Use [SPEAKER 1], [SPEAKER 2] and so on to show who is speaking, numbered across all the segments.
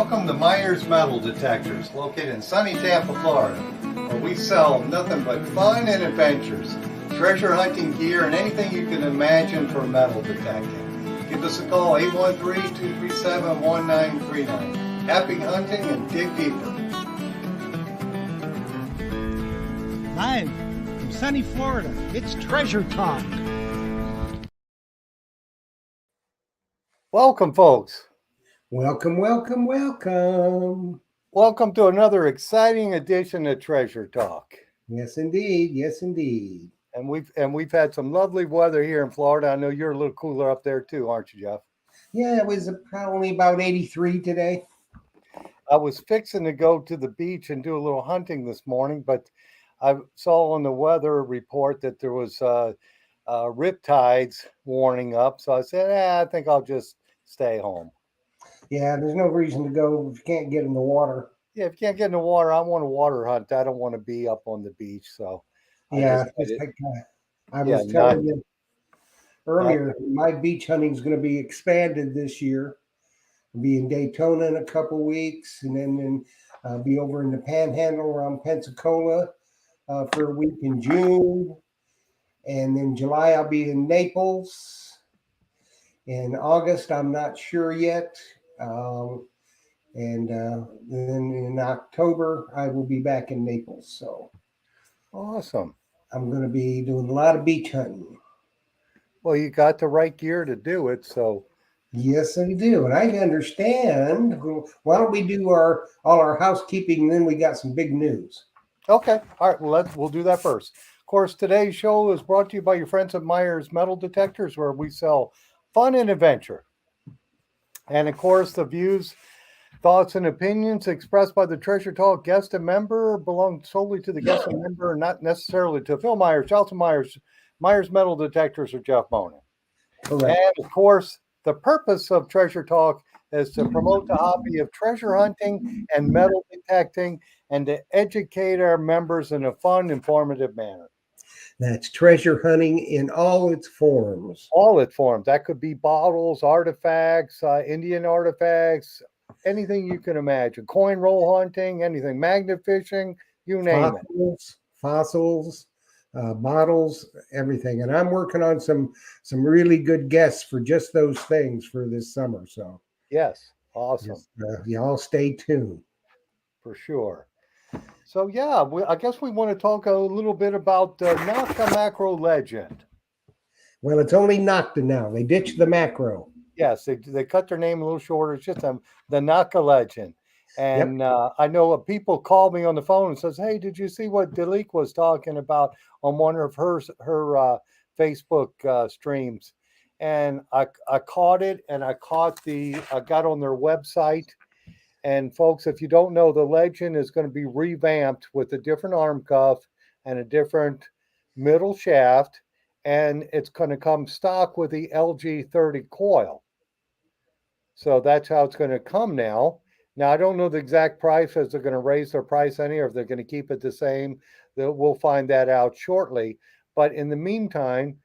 [SPEAKER 1] Welcome to Myers Metal Detectors, located in sunny Tampa, Florida, where we sell nothing but fun and adventures, treasure hunting gear, and anything you can imagine for metal detecting. Give us a call, 813-237-1939. Happy hunting and dig deeper.
[SPEAKER 2] Live from sunny Florida, it's Treasure Talk.
[SPEAKER 1] Welcome, folks.
[SPEAKER 3] Welcome, welcome, welcome.
[SPEAKER 1] Welcome to another exciting edition of Treasure Talk.
[SPEAKER 3] Yes, indeed. Yes, indeed.
[SPEAKER 1] And we've had some lovely weather here in Florida. I know you're a little cooler up there too, aren't you, Jeff?
[SPEAKER 3] Yeah, it was probably about 83 today.
[SPEAKER 1] I was fixing to go to the beach and do a little hunting this morning, but I saw on the weather report that there was riptides warning up. So I said, I think I'll just stay home.
[SPEAKER 3] Yeah, there's no reason to go if you can't get in the water.
[SPEAKER 1] Yeah, if you can't get in the water, I want to water hunt. I don't want to be up on the beach. So
[SPEAKER 3] Yeah, I was telling you earlier, my beach hunting is going to be expanded this year. I'll be in Daytona in a couple weeks, and then be over in the Panhandle around Pensacola for a week in June. And then July, I'll be in Naples. In August, I'm not sure yet. And then in October, I will be back in Naples. So
[SPEAKER 1] awesome.
[SPEAKER 3] I'm going to be doing a lot of beach hunting.
[SPEAKER 1] Well, you got the right gear to do it. So
[SPEAKER 3] yes, I do. And I understand. Why don't we do all our housekeeping, and then we got some big news.
[SPEAKER 1] Okay. All right. Well, we'll do that first. Of course, today's show is brought to you by your friends at Myers Metal Detectors, where we sell fun and adventure. And of course, the views, thoughts, and opinions expressed by the Treasure Talk guest and member belong solely to the guest and member, and not necessarily to Phil Myers, Charlton Myers, Myers Metal Detectors, or Jeff Bonin.
[SPEAKER 3] Correct.
[SPEAKER 1] And of course, the purpose of Treasure Talk is to promote the hobby of treasure hunting and metal detecting, and to educate our members in a fun, informative manner.
[SPEAKER 3] That's treasure hunting in all its forms.
[SPEAKER 1] All its forms. That could be bottles, artifacts, Indian artifacts, anything you can imagine. Coin roll hunting, anything. Magnet fishing, you name it.
[SPEAKER 3] Fossils, bottles, everything. And I'm working on some really good guests for just those things for this summer. So
[SPEAKER 1] yes, awesome.
[SPEAKER 3] Y'all stay tuned.
[SPEAKER 1] For sure. So, yeah, I guess we want to talk a little bit about Nocta Macro Legend.
[SPEAKER 3] Well, it's only Nocta now. They ditched the Macro.
[SPEAKER 1] Yes, they cut their name a little shorter. It's just the Nocta Legend. And I know people called me on the phone and says, hey, did you see what Dalik was talking about on one of her Facebook streams? And I caught it, and I got on their website. And folks, if you don't know, the Legend is going to be revamped with a different arm cuff and a different middle shaft, and it's going to come stock with the LG30 coil. So that's how it's going to come now. Now, I don't know the exact price, as they're going to raise their price any, or if they're going to keep it the same. We'll find that out shortly. But in the meantime,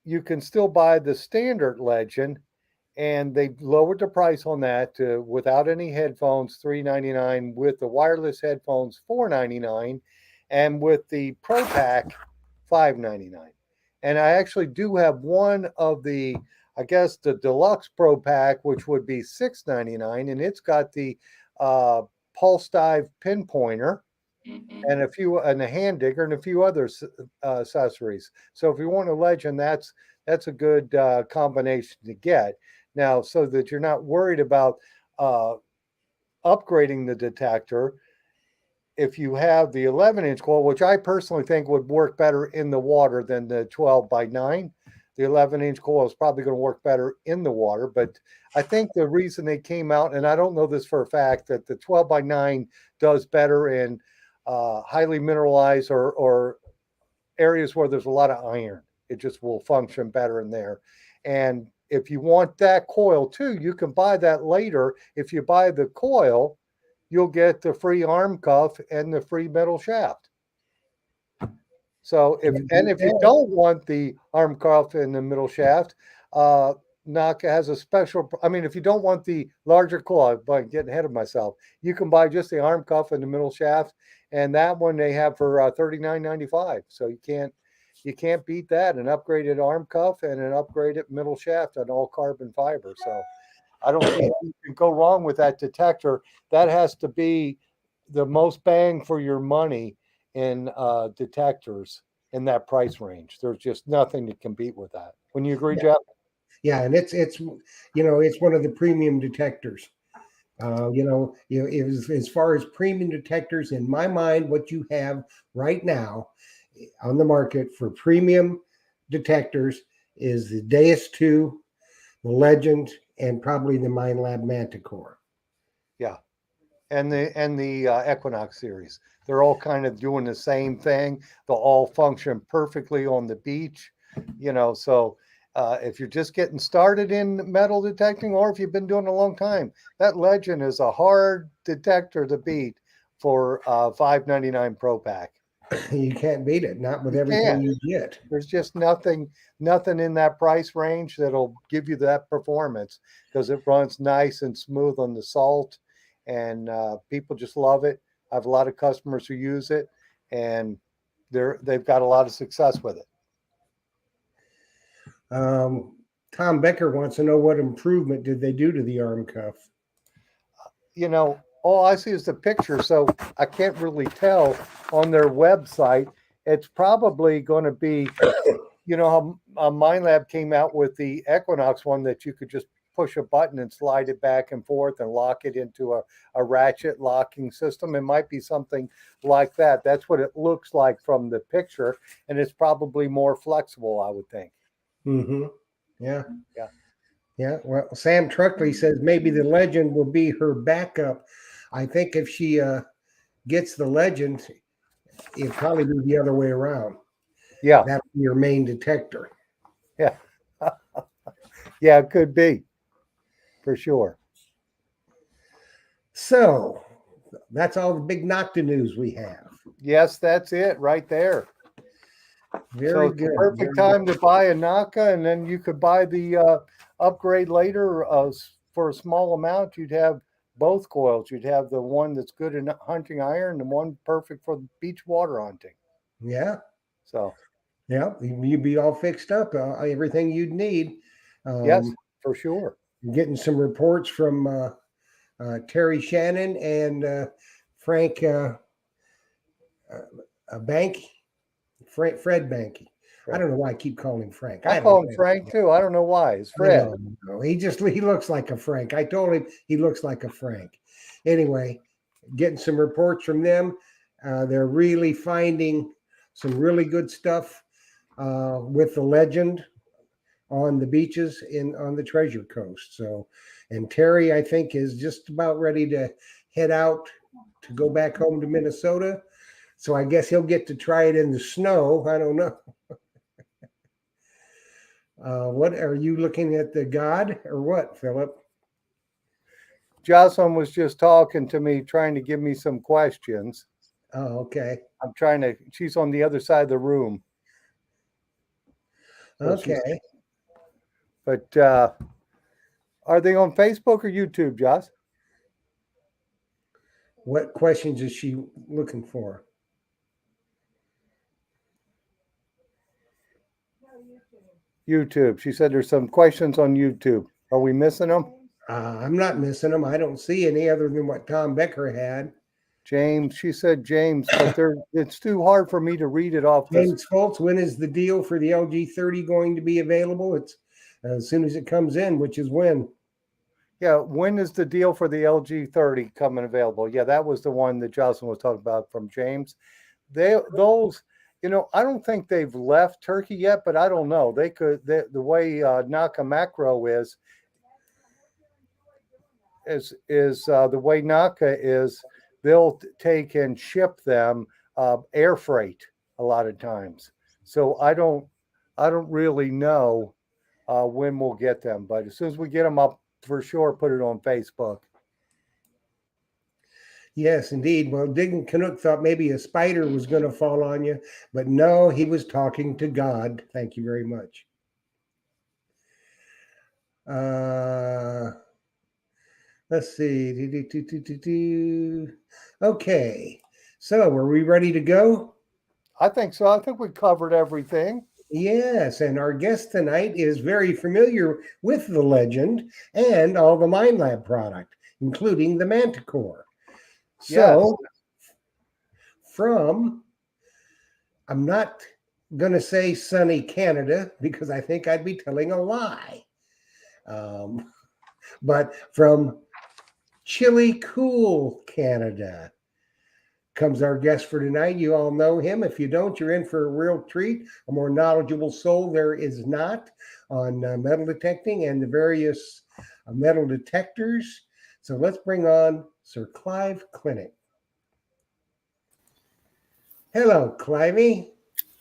[SPEAKER 1] you can still buy the standard Legend, and they lowered the price on that to, without any headphones, $399, with the wireless headphones, $499, and with the Pro Pack, $599. And I actually do have one of the, I guess, the Deluxe Pro Pack, which would be $699, and it's got the Pulse Dive pinpointer and a hand digger and a few other accessories. So if you want a Legend, that's a good combination to get. Now, so that you're not worried about upgrading the detector, if you have the 11-inch coil, which I personally think would work better in the water than the 12x9, the 11-inch coil is probably going to work better in the water. But I think the reason they came out, and I don't know this for a fact, that the 12x9 does better in highly mineralized or areas where there's a lot of iron. It just will function better in there. And if you want that coil too, you can buy that later. If you buy the coil, you'll get the free arm cuff and the free metal shaft. So if you don't want the arm cuff and the middle shaft, NACA has a special. I mean, if you don't want the larger coil, I'm getting ahead of myself. You can buy just the arm cuff and the middle shaft, and that one they have for $39.95. So you can't beat that. An upgraded arm cuff and an upgraded middle shaft on all carbon fiber. So I don't think you can go wrong with that detector. That has to be the most bang for your money in detectors in that price range. There's just nothing to compete with that. When you agree,
[SPEAKER 3] Yeah.
[SPEAKER 1] Jeff?
[SPEAKER 3] Yeah, and it's it's one of the premium detectors. As far as premium detectors, in my mind, what you have right now on the market for premium detectors is the Deus 2, the Legend, and probably the MindLab Manticore.
[SPEAKER 1] Yeah, and the Equinox series. They're all kind of doing the same thing. They'll all function perfectly on the beach, So if you're just getting started in metal detecting, or if you've been doing it a long time, that Legend is a hard detector to beat for $5.99 Pro Pack.
[SPEAKER 3] You can't beat it, not with
[SPEAKER 1] You
[SPEAKER 3] everything
[SPEAKER 1] can't.
[SPEAKER 3] you get.
[SPEAKER 1] There's just nothing in that price range that'll give you that performance because it runs nice and smooth on the salt, and people just love it. I have a lot of customers who use it, and they've got a lot of success with it.
[SPEAKER 3] Tom Becker wants to know what improvement did they do to the arm cuff?
[SPEAKER 1] All I see is the picture, so I can't really tell on their website. It's probably going to be, how MindLab came out with the Equinox one that you could just push a button and slide it back and forth and lock it into a ratchet locking system. It might be something like that. That's what it looks like from the picture, and it's probably more flexible, I would think.
[SPEAKER 3] Mm-hmm. Yeah.
[SPEAKER 1] Yeah.
[SPEAKER 3] Yeah. Well, Sam Truckley says maybe the Legend will be her backup. I think if she gets the Legend, it'd probably be the other way around.
[SPEAKER 1] Yeah.
[SPEAKER 3] That'll be your main detector.
[SPEAKER 1] Yeah. Yeah, it could be. For sure.
[SPEAKER 3] So that's all the big Nocta news we have.
[SPEAKER 1] Yes, that's it right there.
[SPEAKER 3] Very
[SPEAKER 1] so
[SPEAKER 3] good.
[SPEAKER 1] Perfect time to buy a Naka, and then you could buy the upgrade later for a small amount. You'd have both coils. You'd have the one that's good in hunting iron, and the one perfect for beach water hunting.
[SPEAKER 3] Yeah.
[SPEAKER 1] So.
[SPEAKER 3] Yeah, you'd be all fixed up. Everything you'd need.
[SPEAKER 1] Yes, for sure.
[SPEAKER 3] Getting some reports from Terry Shannon and Frank Bank, Fred Banky. Right. I don't know why I keep calling him Frank.
[SPEAKER 1] I call him Frank too. I don't know why. It's Fred.
[SPEAKER 3] No. He looks like a Frank. I told him he looks like a Frank. Anyway, getting some reports from them. They're really finding some really good stuff with the Legend on the beaches on the Treasure Coast. So, and Terry, I think, is just about ready to head out to go back home to Minnesota. So I guess he'll get to try it in the snow. I don't know. What are you looking at, the God or what, Philip?
[SPEAKER 1] Jocelyn was just talking to me, trying to give me some questions.
[SPEAKER 3] Oh, okay.
[SPEAKER 1] She's on the other side of the room.
[SPEAKER 3] So okay.
[SPEAKER 1] But are they on Facebook or YouTube, Joss?
[SPEAKER 3] What questions is she looking for?
[SPEAKER 1] YouTube. She said there's some questions on YouTube. Are we missing them?
[SPEAKER 3] I'm not missing them. I don't see any other than what Tom Becker had.
[SPEAKER 1] James, she said James, but it's too hard for me to read it off.
[SPEAKER 3] James Foltz, when is the deal for the LG30 going to be available? It's as soon as it comes in, which is when?
[SPEAKER 1] Yeah, when is the deal for the LG30 coming available? Yeah, that was the one that Jocelyn was talking about from James. Those, I don't think they've left Turkey yet, but I don't know. They could. The way Naka Macro is the way Naka is. They'll take and ship them air freight a lot of times. So I don't really know when we'll get them, but as soon as we get them up, for sure, put it on Facebook.
[SPEAKER 3] Yes, indeed. Well, Diggin Canuck thought maybe a spider was going to fall on you, but no, he was talking to God. Thank you very much. Uh, let's see. Okay. So are we ready to go?
[SPEAKER 1] I think so. I think we covered everything.
[SPEAKER 3] Yes, and our guest tonight is very familiar with the legend and all the Mind Lab product, including the Manticore. So, from, I'm not going to say sunny Canada because I think I'd be telling a lie. But from chilly, cool Canada comes our guest for tonight. You all know him. If you don't, you're in for a real treat. A more knowledgeable soul there is not on metal detecting and the various metal detectors. So let's bring on Sir Clive Clynick. Hello, Clivey.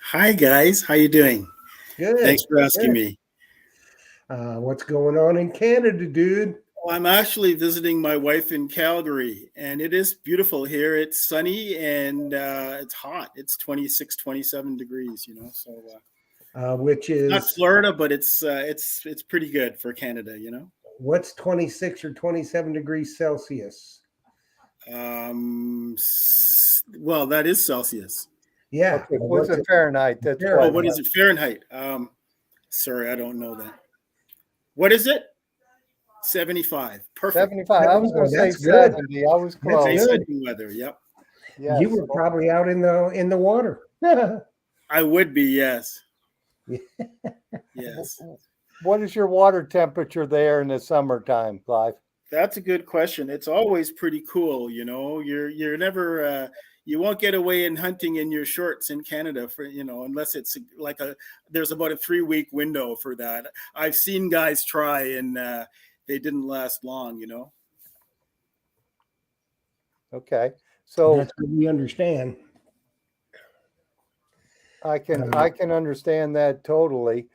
[SPEAKER 4] Hi, guys. How you doing?
[SPEAKER 3] Good.
[SPEAKER 4] Thanks for asking me.
[SPEAKER 3] What's going on in Canada, dude?
[SPEAKER 4] Well, I'm actually visiting my wife in Calgary, and it is beautiful here. It's sunny and it's hot. It's 26, 27 degrees, So
[SPEAKER 3] which is
[SPEAKER 4] not Florida, but it's pretty good for Canada,
[SPEAKER 3] What's 26 or 27 degrees Celsius?
[SPEAKER 4] Well, that is Celsius.
[SPEAKER 3] Yeah.
[SPEAKER 1] Okay, what's it Fahrenheit? That's
[SPEAKER 4] Oh, what is it Fahrenheit? Sorry, I don't know that. What is it? 75. Perfect.
[SPEAKER 1] 75. I was going to say 70. I was close.
[SPEAKER 4] Nice weather. Yep.
[SPEAKER 3] Yes. You were probably out in the water.
[SPEAKER 4] I would be, yes. Yes.
[SPEAKER 1] What is your water temperature there in the summertime, Clive?
[SPEAKER 4] That's a good question. It's always pretty cool, You're never you won't get away in hunting in your shorts in Canada for, unless it's like there's about a 3-week window for that. I've seen guys try and they didn't last long,
[SPEAKER 1] Okay. So
[SPEAKER 3] that's what we understand.
[SPEAKER 1] I can understand that totally.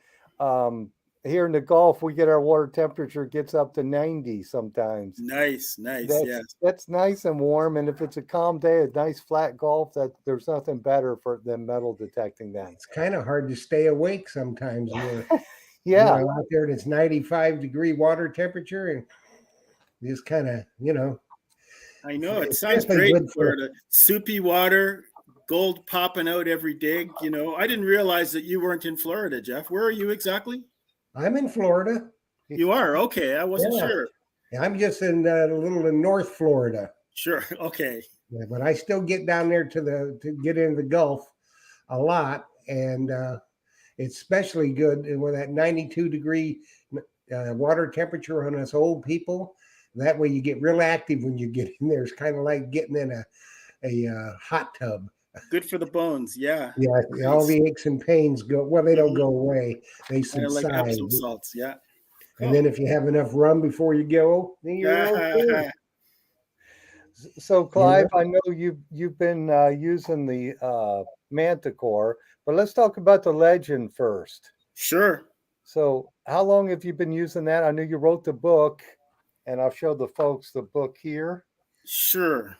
[SPEAKER 1] Here in the Gulf, we get our water temperature gets up to 90 sometimes.
[SPEAKER 4] Nice. Yes.
[SPEAKER 1] That's nice and warm. And if it's a calm day, a nice flat Gulf, that there's nothing better than metal detecting that.
[SPEAKER 3] It's kind of hard to stay awake sometimes.
[SPEAKER 1] Yeah.
[SPEAKER 3] Out there and it's 95-degree water temperature and just kind of,
[SPEAKER 4] I know it sounds great for the soupy water, gold popping out every dig. I didn't realize that you weren't in Florida, Jeff. Where are you exactly?
[SPEAKER 3] I'm in Florida.
[SPEAKER 4] You are? Okay. I wasn't sure.
[SPEAKER 3] I'm just in North Florida.
[SPEAKER 4] Sure. Okay.
[SPEAKER 3] Yeah, but I still get down there to get into the Gulf a lot. And it's especially good with that 92-degree water temperature on us old people. That way you get real active when you get in there. It's kind of like getting in a hot tub.
[SPEAKER 4] Good for the bones, yeah.
[SPEAKER 3] Yeah, all the aches and pains go. Well, they don't go away; they subside.
[SPEAKER 4] Like Epsom salts, yeah.
[SPEAKER 3] And then if you have enough rum before you go, then you're okay.
[SPEAKER 1] So, Clive, I know you've been using the Manticore, but let's talk about the Legend first.
[SPEAKER 4] Sure.
[SPEAKER 1] So, how long have you been using that? I know you wrote the book, and I'll show the folks the book here.
[SPEAKER 4] Sure.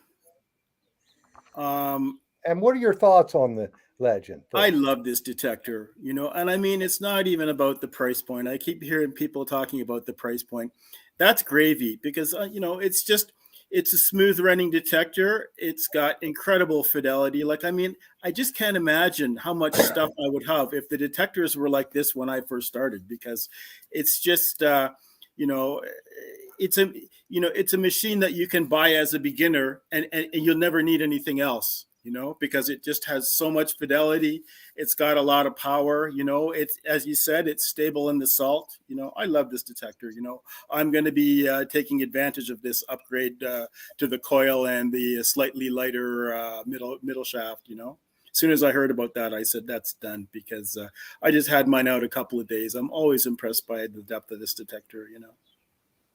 [SPEAKER 1] And what are your thoughts on the Legend?
[SPEAKER 4] I love this detector, and I mean, it's not even about the price point. I keep hearing people talking about the price point. That's gravy because, it's a smooth running detector. It's got incredible fidelity. I just can't imagine how much stuff I would have if the detectors were like this when I first started, because it's just, it's a machine that you can buy as a beginner and you'll never need anything else. Because it just has so much fidelity. It's got a lot of power. It's, as you said, it's stable in the salt. I love this detector. I'm going to be taking advantage of this upgrade to the coil and the slightly lighter middle shaft. As soon as I heard about that, I said, that's done, because I just had mine out a couple of days. I'm always impressed by the depth of this detector,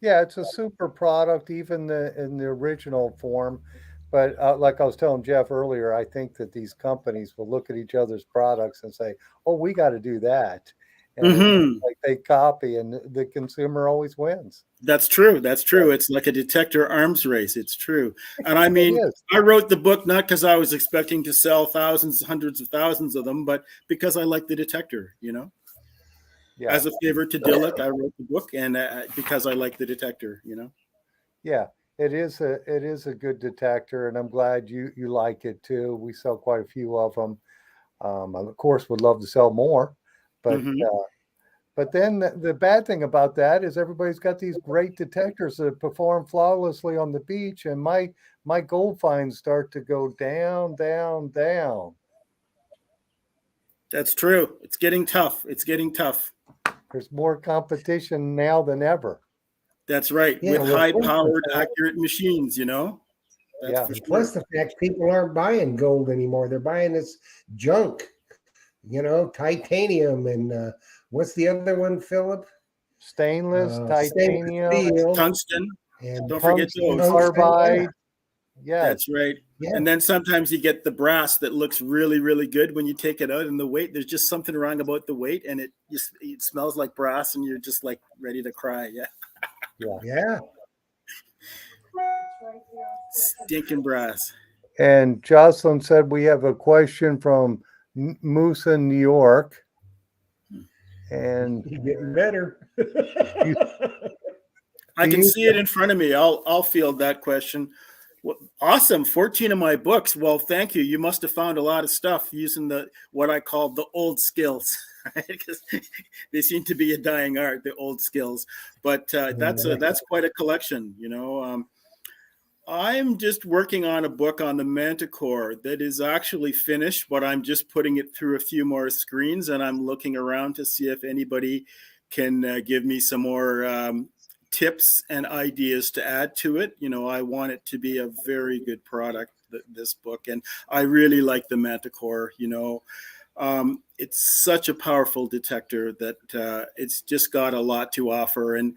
[SPEAKER 1] Yeah, it's a super product, even in the original form. But like I was telling Jeff earlier, I think that these companies will look at each other's products and say, "Oh, we got to do that," and they copy, and the consumer always wins.
[SPEAKER 4] That's true. That's true. Yeah. It's like a detector arms race. It's true. And I mean, I wrote the book not because I was expecting to sell thousands, hundreds of thousands of them, but because I like the detector.
[SPEAKER 1] Yeah.
[SPEAKER 4] As a favor to Dillick, I wrote the book, and because I like the detector,
[SPEAKER 1] Yeah, it is a good detector, and I'm glad you like it too. We sell quite a few of them. Of course, would love to sell more, but
[SPEAKER 4] Mm-hmm.
[SPEAKER 1] but then the bad thing about that is everybody's got these great detectors that perform flawlessly on the beach, and my gold finds start to go down, down, down.
[SPEAKER 4] That's true. It's getting tough. It's getting tough.
[SPEAKER 1] There's more competition now than ever.
[SPEAKER 4] That's right.
[SPEAKER 3] Yeah,
[SPEAKER 4] With
[SPEAKER 3] well,
[SPEAKER 4] high-powered, accurate machines, that's
[SPEAKER 1] Yeah.
[SPEAKER 4] for sure.
[SPEAKER 3] plus the fact people aren't buying gold anymore. They're buying this junk, titanium and what's the other one, Philip?
[SPEAKER 1] Stainless,
[SPEAKER 3] Stainless
[SPEAKER 1] titanium,
[SPEAKER 3] steel
[SPEAKER 4] Tungsten.
[SPEAKER 3] and
[SPEAKER 4] Don't forget
[SPEAKER 1] tungsten
[SPEAKER 4] those.
[SPEAKER 3] tungsten.
[SPEAKER 1] carbide. Yes.
[SPEAKER 4] That's right.
[SPEAKER 3] Yeah.
[SPEAKER 4] And then sometimes you get the brass that looks really, really good when you take it out, and the weight. There's just something wrong about the weight, and it smells like brass, and you're just like ready to cry. Yeah.
[SPEAKER 3] Yeah.
[SPEAKER 4] Stinking brass.
[SPEAKER 1] And Jocelyn said we have a question from Moose in New York. And
[SPEAKER 3] You're getting better.
[SPEAKER 4] I can see it in front of me. I'll field that question. Well, awesome. 14 of my books. Well, thank you. You must have found a lot of stuff using what I call the old skills, because they seem to be a dying art, the old skills. But that's quite a collection, I'm just working on a book on the Manticore that is actually finished, but I'm just putting it through a few more screens, and I'm looking around to see if anybody can give me some more tips and ideas to add to it. I want it to be a very good product, this book, and I really like the Manticore. It's such a powerful detector that it's just got a lot to offer. And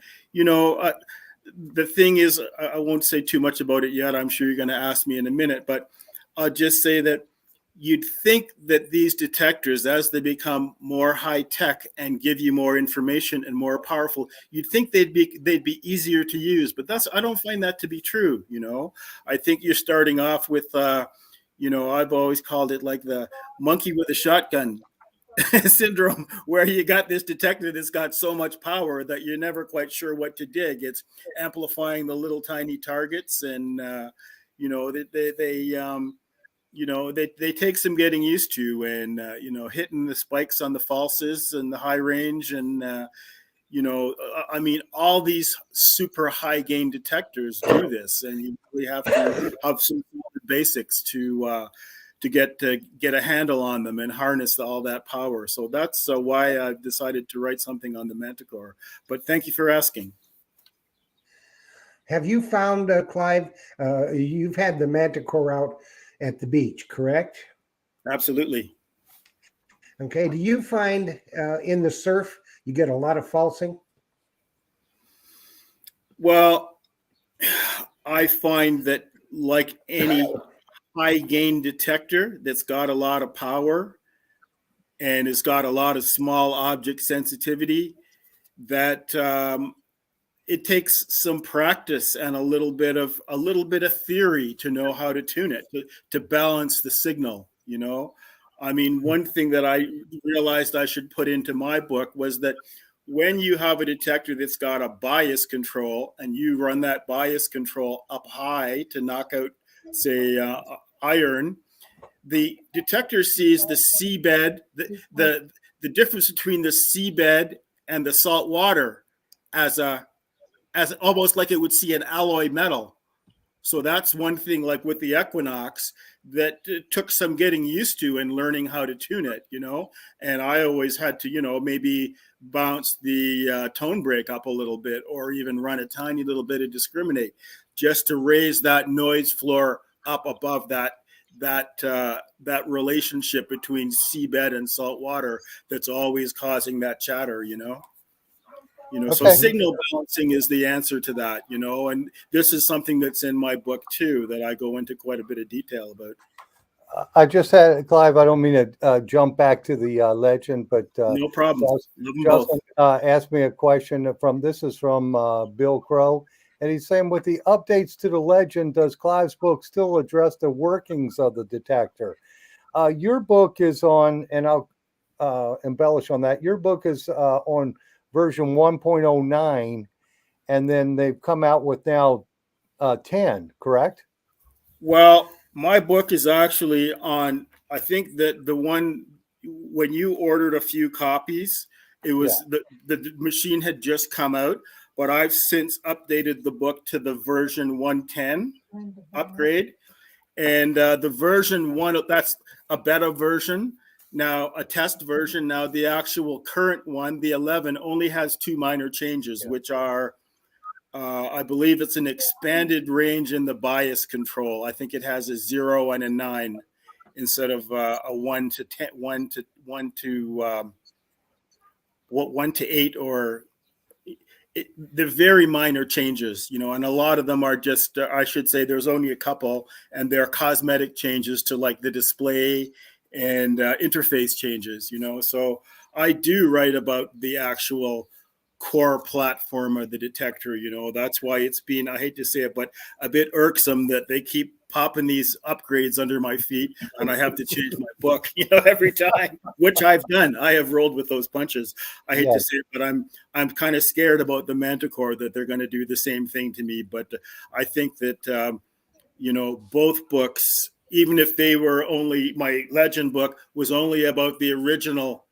[SPEAKER 4] the thing is, I won't say too much about it yet. I'm sure you're going to ask me in a minute, but I'll just say that you'd think that these detectors, as they become more high tech and give you more information and more powerful, you'd think they'd be easier to use. But I don't find that to be true. I think you're starting off with, I've always called it like the monkey with a shotgun syndrome, where you got this detector that's got so much power that you're never quite sure what to dig. It's amplifying the little tiny targets, and they take some getting used to, and hitting the spikes on the falses and the high range, and all these super high gain detectors do this, and you really have to have some basics to get a handle on them and harness all that power. So that's why I decided to write something on the Manticore. But thank you for asking.
[SPEAKER 3] Have you found, Clive, you've had the Manticore out at the beach, correct?
[SPEAKER 4] Absolutely.
[SPEAKER 3] Okay. Do you find in the surf you get a lot of falsing?
[SPEAKER 4] Well, I find that, like any high gain detector that's got a lot of power and has got a lot of small object sensitivity, that it takes some practice and a little bit of theory to know how to tune it, to balance the signal. One thing that I realized I should put into my book was that when you have a detector that's got a bias control, and you run that bias control up high to knock out, say, iron, the detector sees the seabed, the difference between the seabed and the salt water as almost like it would see an alloy metal. So that's one thing, like with the Equinox, that took some getting used to and learning how to tune it, and I always had to, maybe bounce the tone break up a little bit, or even run a tiny little bit of discriminate, just to raise that noise floor up above that relationship between seabed and salt water that's always causing that chatter. So signal balancing is the answer to that, and this is something that's in my book too, that I go into quite a bit of detail about.
[SPEAKER 1] I just had, Clive, I don't mean to jump back to the legend, but
[SPEAKER 4] no problem.
[SPEAKER 1] Justin asked me a question this is from Bill Crow, and he's saying, with the updates to the legend, does Clive's book still address the workings of the detector? Your book is on, and embellish on that. Your book is on version 1.09, and then they've come out with now 10, correct?
[SPEAKER 4] Well, my book is actually on, I think that the one when you ordered a few copies, it was the machine had just come out, but I've since updated the book to the version 110 upgrade. And the version one, that's a beta version. Now, a test version. Now, the actual current one, the 11, only has 2 minor changes, which are, I believe it's an expanded range in the bias control. I think it has a 0 and a 9 instead of a 1 to 10, 1 to 8, or they're very minor changes, and a lot of them are just, I should say there's only a couple, and they're cosmetic changes to like the display and interface changes, So I do write about the actual core platform of the detector, That's why it's been, I hate to say it, but a bit irksome that they keep popping these upgrades under my feet and I have to change my book, every time, which I've done. I have rolled with those punches. I hate to say it, but I'm kind of scared about the Manticore that they're going to do the same thing to me. But I think that, both books, even if they were only, my Legend book was only about the original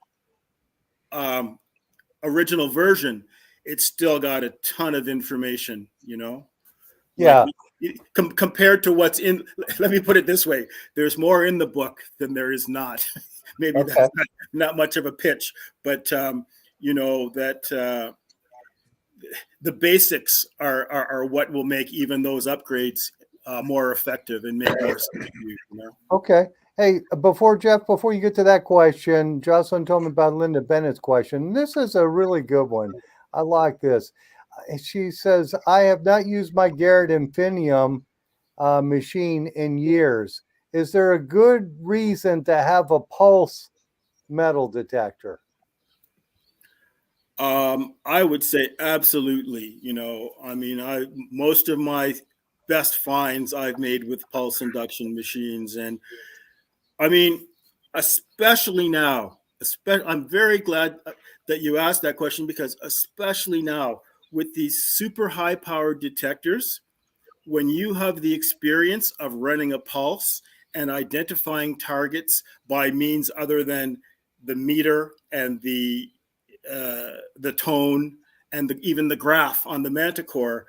[SPEAKER 4] version, it's still got a ton of information,
[SPEAKER 1] Yeah.
[SPEAKER 4] Like, compared to what's in, let me put it this way, there's more in the book than there is not. Maybe that's not much of a pitch, but that the basics are what will make even those upgrades more effective and make more sense to you,
[SPEAKER 1] Okay. Hey, before you get to that question, Jocelyn told me about Linda Bennett's question. This is a really good one. I like this. She says, I have not used my Garrett Infinium machine in years. Is there a good reason to have a pulse metal detector?
[SPEAKER 4] I would say absolutely. Most of my best finds I've made with pulse induction machines. And especially now, I'm very glad that you asked that question, because especially now with these super high powered detectors, when you have the experience of running a pulse and identifying targets by means other than the meter and the tone and even the graph on the Manticore,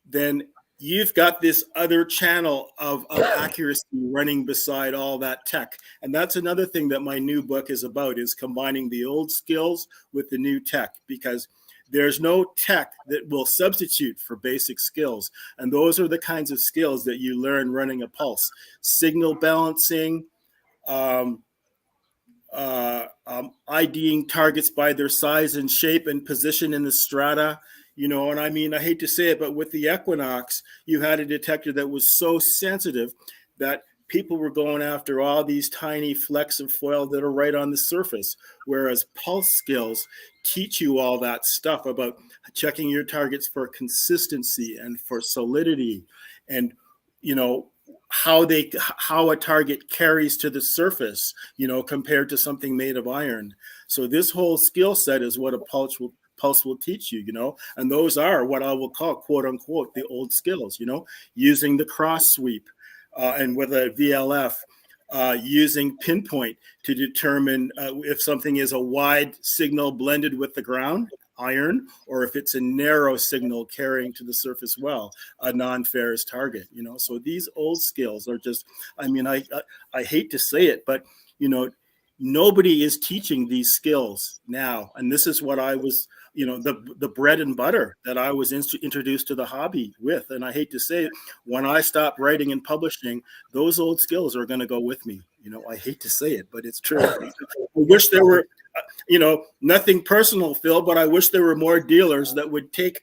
[SPEAKER 4] then you've got this other channel of accuracy running beside all that tech. And that's another thing that my new book is about, is combining the old skills with the new tech, because there's no tech that will substitute for basic skills. And those are the kinds of skills that you learn running a pulse: signal balancing, IDing targets by their size and shape and position in the strata, and I hate to say it, but with the Equinox, you had a detector that was so sensitive that people were going after all these tiny flecks of foil that are right on the surface, whereas pulse skills teach you all that stuff about checking your targets for consistency and for solidity, and how a target carries to the surface, compared to something made of iron. So this whole skill set is what a pulse will teach you, and those are what I will call, quote unquote, the old skills, using the cross sweep and with a VLF, using pinpoint to determine if something is a wide signal blended with the ground, iron, or if it's a narrow signal carrying to the surface well, a non-ferrous target. So these old skills are just, I hate to say it, but nobody is teaching these skills now. And this is what I was, the bread and butter that I was introduced to the hobby with. And I hate to say it, when I stop writing and publishing, those old skills are going to go with me. I hate to say it, but it's true. I wish there were, nothing personal, Phil, but I wish there were more dealers that would take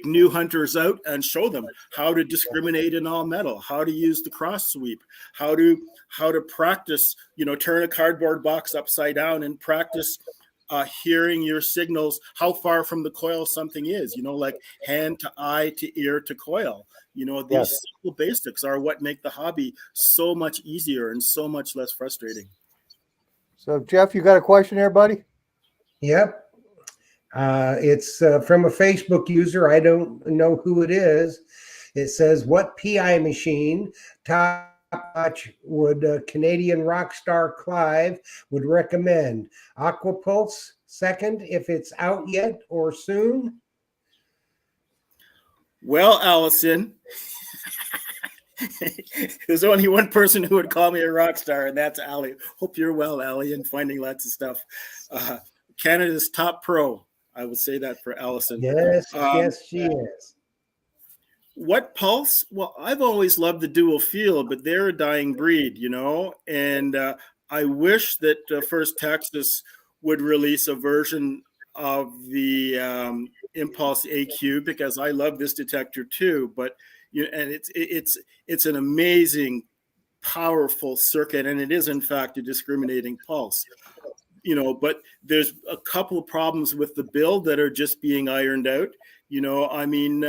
[SPEAKER 4] new hunters out and show them how to discriminate in all metal, how to use the cross sweep, how to practice, turn a cardboard box upside down and practice hearing your signals, how far from the coil something is, like hand to eye to ear to coil. These simple basics are what make the hobby so much easier and so much less frustrating.
[SPEAKER 1] So, Jeff, you got a question there, buddy?
[SPEAKER 3] Yep. It's from a Facebook user. I don't know who it is. It says, what PI machine top notch would Canadian rock star Clive would recommend? Aquapulse second, if it's out yet or soon?
[SPEAKER 4] Well, Allison, there's only one person who would call me a rock star, and that's Allie. Hope you're well, Allie, and finding lots of stuff. Canada's top pro. I would say that for Allison.
[SPEAKER 3] Yes, yes, she is.
[SPEAKER 4] What pulse? Well, I've always loved the dual field, but they're a dying breed, you know. And I wish that First Texas would release a version of the Impulse AQ, because I love this detector too. But and it's an amazing, powerful circuit, and it is in fact a discriminating pulse. You know, but there's a couple of problems with the build that are just being ironed out. You know, I mean,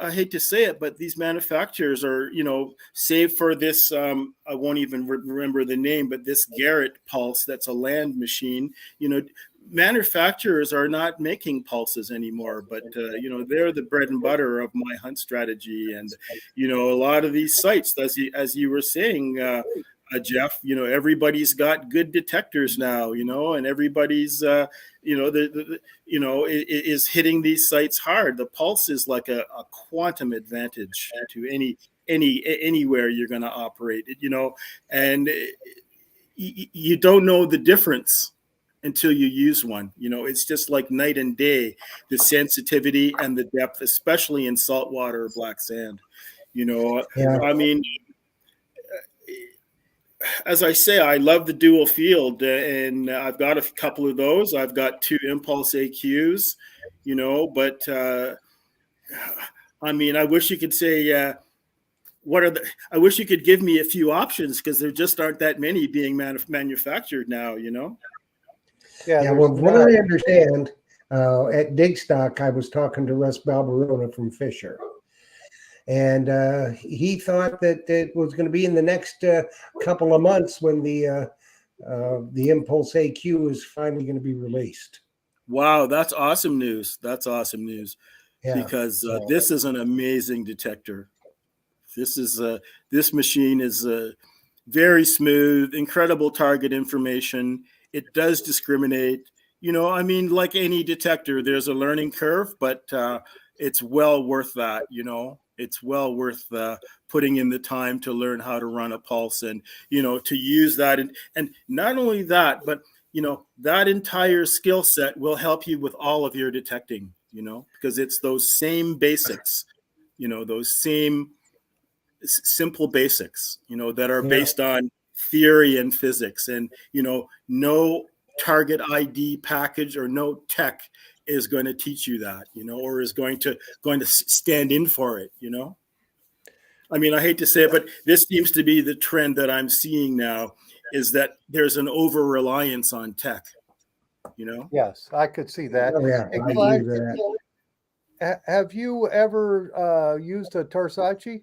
[SPEAKER 4] I hate to say it, but these manufacturers are, you know, save for this, I won't even remember the name, but this Garrett pulse, that's a land machine, you know, manufacturers are not making pulses anymore, but, you know, they're the bread and butter of my hunt strategy. And, you know, a lot of these sites, as you were saying, Jeff, you know, everybody's got good detectors now, you know, and everybody's, you know, you know, is hitting these sites hard. The pulse is like a quantum advantage to anywhere you're going to operate, you know, and you don't know the difference until you use one. You know, it's just like night and day, the sensitivity and the depth, especially in saltwater or black sand. You know, yeah. I mean, as I say, I love the dual field, and I've got a couple of those. I've got 2 Impulse AQs, you know, but I mean, I wish you could say, I wish you could give me a few options, because there just aren't that many being manufactured now, you know?
[SPEAKER 3] Yeah, well, what I understand, at Digstock, I was talking to Russ Balberona from Fisher. And he thought that it was going to be in the next couple of months when the Impulse AQ is finally going to be released.
[SPEAKER 4] Wow, that's awesome news. That's awesome news, yeah. Because this is an amazing detector. This machine is very smooth, incredible target information. It does discriminate. You know, I mean, like any detector, there's a learning curve, but it's well worth that, you know. It's well worth putting in the time to learn how to run a pulse, and, you know, to use that. And not only that, but, you know, that entire skill set will help you with all of your detecting, you know, because it's those same basics, you know, those same simple basics, you know, that are based on theory and physics. And, you know, no target ID package or no tech is going to teach you that, you know, or is going to stand in for it, you know. I mean, I hate to say it, but this seems to be the trend that I'm seeing now, is that there's an over reliance on tech, you know.
[SPEAKER 1] Yes, I could see that.
[SPEAKER 3] Oh, yeah, I agree with
[SPEAKER 1] that. Have you ever used a Tarsace?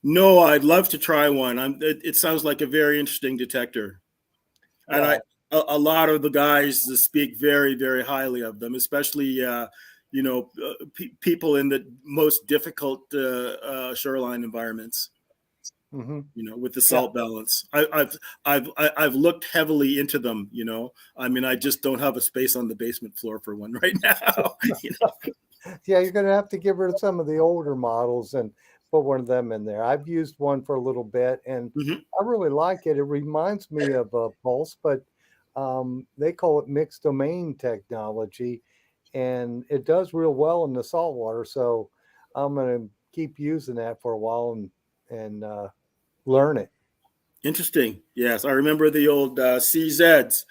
[SPEAKER 4] No, I'd love to try one. It sounds like a very interesting detector, and a lot of the guys speak very, very highly of them, especially, you know, people in the most difficult shoreline environments. Mm-hmm. You know, with the salt balance. I've looked heavily into them. You know, I mean, I just don't have a space on the basement floor for one right now. You know?
[SPEAKER 1] Yeah, you're going to have to get rid of some of the older models and put one of them in there. I've used one for a little bit, and I really like it. It reminds me of a Pulse, but they call it mixed domain technology, and it does real well in the saltwater. So I'm going to keep using that for a while and learn it.
[SPEAKER 4] Interesting. Yes, I remember the old CZs.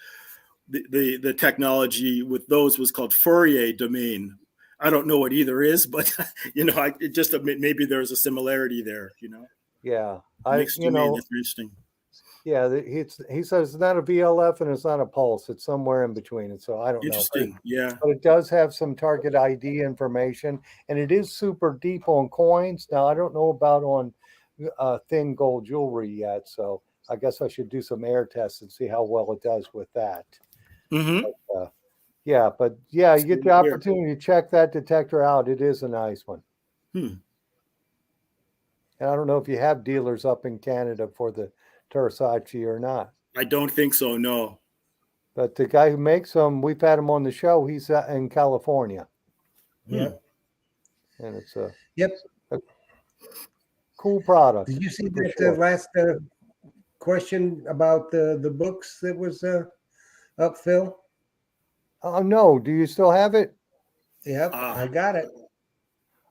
[SPEAKER 4] The technology with those was called Fourier domain. I don't know what either is, but you know, it just maybe there's a similarity there. You know.
[SPEAKER 1] Yeah,
[SPEAKER 4] mixed domain. That's interesting.
[SPEAKER 1] Yeah, he says it's not a VLF and it's not a Pulse. It's somewhere in between. And so I don't know.
[SPEAKER 4] Interesting. Yeah.
[SPEAKER 1] But it does have some target ID information, and it is super deep on coins. Now, I don't know about on thin gold jewelry yet. So I guess I should do some air tests and see how well it does with that.
[SPEAKER 4] Mm-hmm.
[SPEAKER 1] Yeah, but yeah, you get the opportunity to check that detector out. It is a nice one. And I don't know if you have dealers up in Canada for the Tersachi or not.
[SPEAKER 4] I don't think so, no.
[SPEAKER 1] But the guy who makes them, we've had him on the show. He's in California.
[SPEAKER 3] Yep.
[SPEAKER 1] And it's a cool product.
[SPEAKER 3] Did you see that last question about the books that was up, Phil?
[SPEAKER 1] Oh, no. Do you still have it?
[SPEAKER 3] Yep, I got it.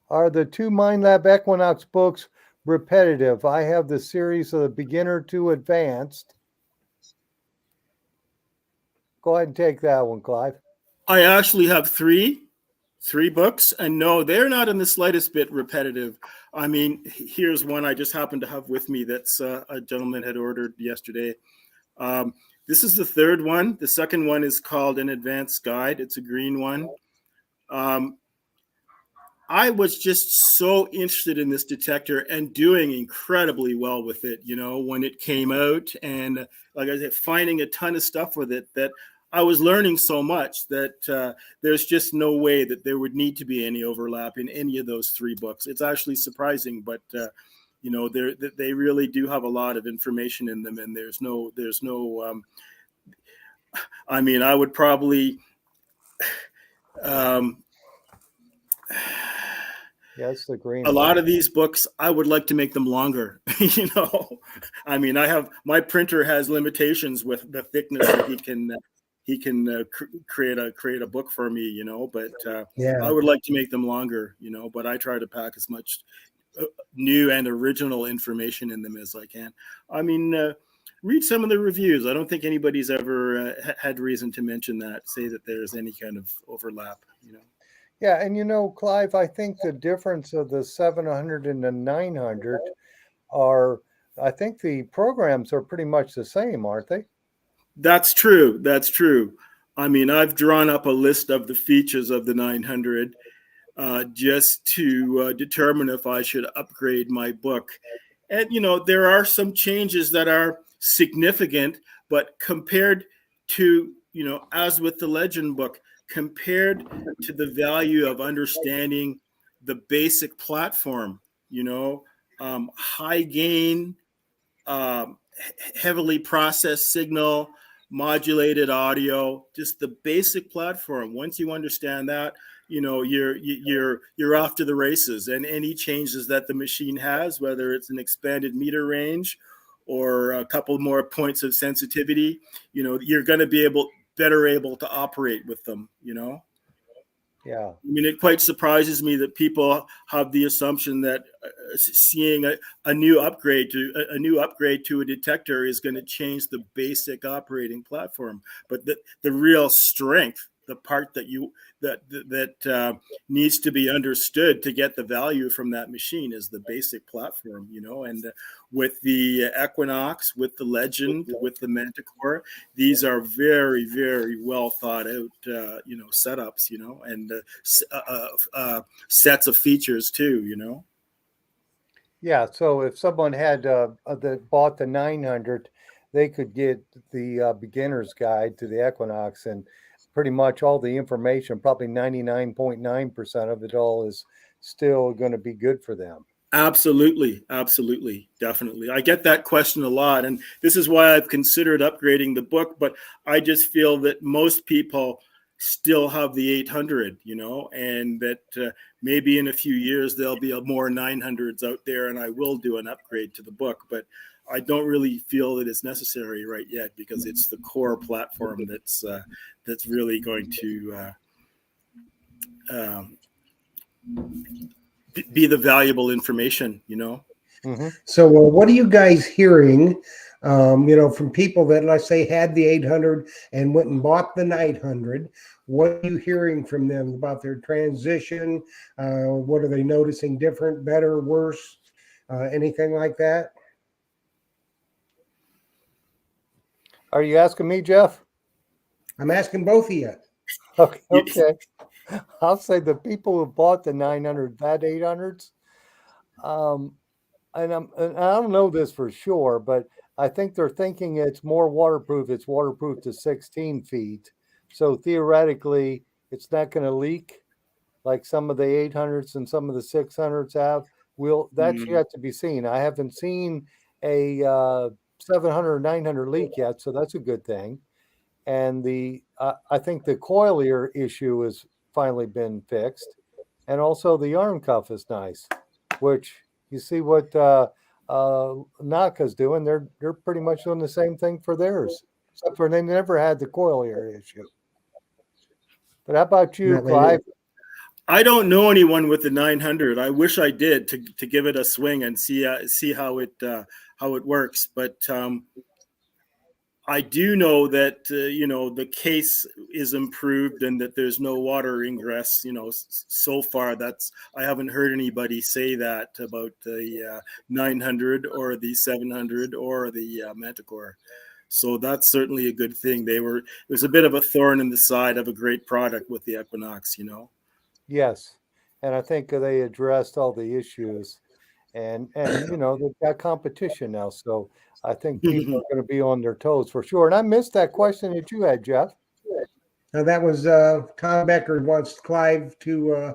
[SPEAKER 1] Are the 2 Mind Lab Equinox books repetitive? I have the series of the beginner to advanced. Go ahead and take that one, Clive.
[SPEAKER 4] I actually have three books, and no, they're not in the slightest bit repetitive. I mean, here's one I just happened to have with me that's a gentleman had ordered yesterday. This is the third one. The second one is called An Advanced Guide. It's a green one. I was just so interested in this detector and doing incredibly well with it, when it came out. And like I said, finding a ton of stuff with it that I was learning so much that there's just no way that there would need to be any overlap in any of those 3 books. It's actually surprising, but they really do have a lot of information in them, and there's no I mean, I would probably
[SPEAKER 1] Yes, the green.
[SPEAKER 4] A lot of these books, I would like to make them longer. I mean, my printer has limitations with the thickness that he can create a book for me. But I would like to make them longer. But I try to pack as much new and original information in them as I can. I mean, read some of the reviews. I don't think anybody's ever had reason to mention that, say that there's any kind of overlap.
[SPEAKER 1] Yeah, and Clive, I think the difference of the 700 and the 900 are, I think the programs are pretty much the same, aren't they?
[SPEAKER 4] That's true. That's true. I mean, I've drawn up a list of the features of the 900 just to determine if I should upgrade my book. And, there are some changes that are significant, but compared to, as with the Legend book, compared to the value of understanding the basic platform, high gain, heavily processed signal, modulated audio, just the basic platform. Once you understand that, you're off to the races. And any changes that the machine has, whether it's an expanded meter range or a couple more points of sensitivity, you're going to be better able to operate with them.
[SPEAKER 1] Yeah.
[SPEAKER 4] I mean, it quite surprises me that people have the assumption that seeing a new upgrade to a detector is going to change the basic operating platform. But the real strength, the part that needs to be understood to get the value from that machine, is the basic platform. And with the Equinox, with the Legend, with the Manticore, these are very, very well thought out, setups, and sets of features too,
[SPEAKER 1] Yeah. So if someone had bought the 900, they could get the beginner's guide to the Equinox, and pretty much all the information, probably 99.9% of it all, is still going to be good for them.
[SPEAKER 4] Absolutely. Definitely. I get that question a lot. And this is why I've considered upgrading the book. But I just feel that most people still have the 800, and that maybe in a few years there'll be more 900s out there, and I will do an upgrade to the book. But I don't really feel that it's necessary right yet, because it's the core platform that's really going to be the valuable information,
[SPEAKER 1] Mm-hmm.
[SPEAKER 3] So what are you guys hearing, from people that, let's say, had the 800 and went and bought the 900? What are you hearing from them about their transition? What are they noticing different, better, worse, anything like that?
[SPEAKER 1] Are you asking me, Jeff?
[SPEAKER 3] I'm asking both of you.
[SPEAKER 1] Okay. I'll say the people who bought the 900, that 800s, and I don't know this for sure, but I think they're thinking it's more waterproof. It's waterproof to 16 feet. So theoretically, it's not going to leak like some of the 800s and some of the 600s have. That's
[SPEAKER 4] Mm.
[SPEAKER 1] yet to be seen. I haven't seen a 700 or 900 leak yet, so that's a good thing. And I think the coilier issue has finally been fixed, and also the arm cuff is nice, which you see what Naka's doing. They're pretty much doing the same thing for theirs, except for they never had the coilier issue. But how about you,
[SPEAKER 3] No, they
[SPEAKER 1] Clive?
[SPEAKER 3] didn't.
[SPEAKER 4] I don't know anyone with the 900. I wish I did to give it a swing and see how it works. But I do know that the case is improved and that there's no water ingress. So far I haven't heard anybody say that about the 900 or the 700 or the Manticore. So that's certainly a good thing. It was a bit of a thorn in the side of a great product with the Equinox.
[SPEAKER 1] Yes, and I think they addressed all the issues, and they've got competition now, so I think people are going to be on their toes for sure. And I missed that question that you had, Jeff.
[SPEAKER 3] Now that was Tom Becker wants Clive to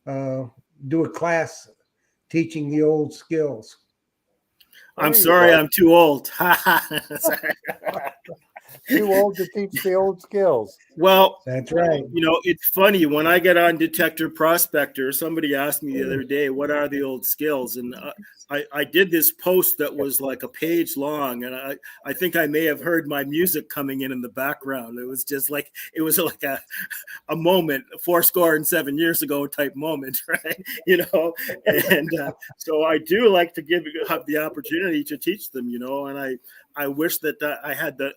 [SPEAKER 3] do a class teaching the old skills.
[SPEAKER 4] I'm sorry, I'm too old.
[SPEAKER 1] Too old to teach the old skills.
[SPEAKER 4] Well,
[SPEAKER 3] that's right.
[SPEAKER 4] It's funny when I get on Detector Prospector, somebody asked me the other day, what are the old skills? And I did this post that was like a page long, and I think I may have heard my music coming in the background. It was like a moment, 7 years ago type moment, right? And so I do like to have the opportunity to teach them, and I wish that I had the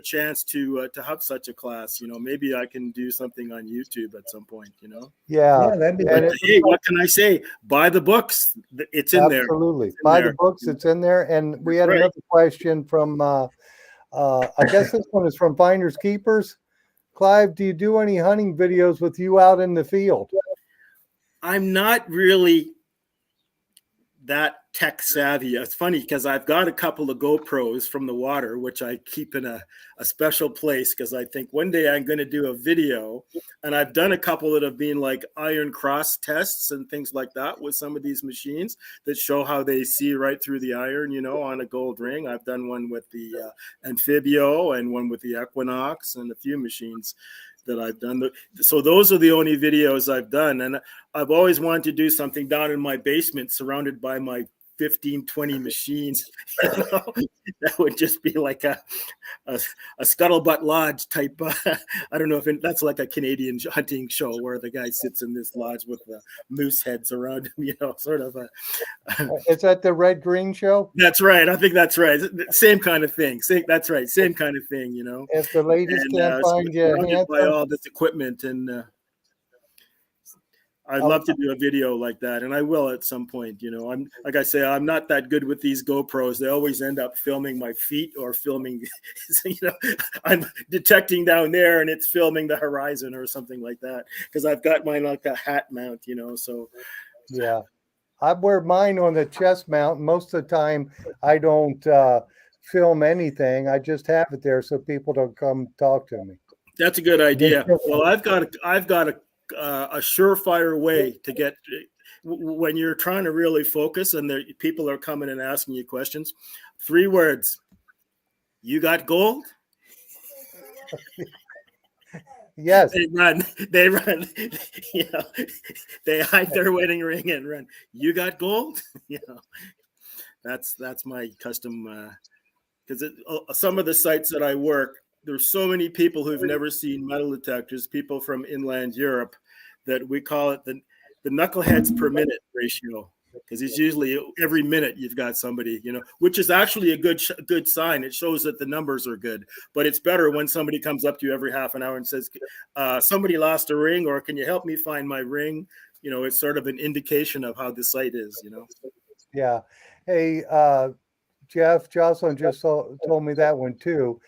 [SPEAKER 4] chance to have such a class. Maybe I can do something on YouTube at some point.
[SPEAKER 1] Yeah,
[SPEAKER 3] that'd be.
[SPEAKER 4] But, hey, what can I say? Buy the books. It's in there.
[SPEAKER 1] Absolutely, buy the books. It's in there. And we had another question from. I guess this one is from Finders Keepers. Clive, do you do any hunting videos with you out in the field?
[SPEAKER 4] I'm not really that tech savvy. It's funny because I've got a couple of GoPros from the water, which I keep in a special place because I think one day I'm going to do a video. And I've done a couple that have been like iron cross tests and things like that with some of these machines that show how they see right through the iron, on a gold ring. I've done one with the Amphibio and one with the Equinox and a few machines that I've done. So those are the only videos I've done. And I've always wanted to do something down in my basement surrounded by my 15, 20 machines. That would just be like a Scuttlebutt Lodge type. I don't know if that's like a Canadian hunting show where the guy sits in this lodge with the moose heads around him, sort of a.
[SPEAKER 1] Is that the Red Green show?
[SPEAKER 4] That's right. I think that's right. Same kind of thing. That's right. Same kind of thing,
[SPEAKER 1] If the ladies can't find you,
[SPEAKER 4] by all this equipment and. I'd love to do a video like that, and I will at some point. I'm like I say, I'm not that good with these GoPros. They always end up filming my feet or filming. I'm detecting down there, and it's filming the horizon or something like that because I've got mine like a hat mount. So
[SPEAKER 1] yeah, I wear mine on the chest mount. Most of the time, I don't film anything. I just have it there so people don't come talk to me.
[SPEAKER 4] That's a good idea. Well, I've got a surefire way to get when you're trying to really focus and people are coming and asking you questions. 3 words. You got gold?
[SPEAKER 1] Yes.
[SPEAKER 4] They run, they hide their wedding ring and run. You got gold? That's my custom, because some of the sites that I work, there's so many people who've never seen metal detectors, people from inland Europe, that we call it the knuckleheads per minute ratio, because it's usually every minute you've got somebody, which is actually a good sign. It shows that the numbers are good, but it's better when somebody comes up to you every half an hour and says, somebody lost a ring, or can you help me find my ring? It's sort of an indication of how the site is,
[SPEAKER 1] Yeah. Hey, Jeff, Jocelyn just told me that one too.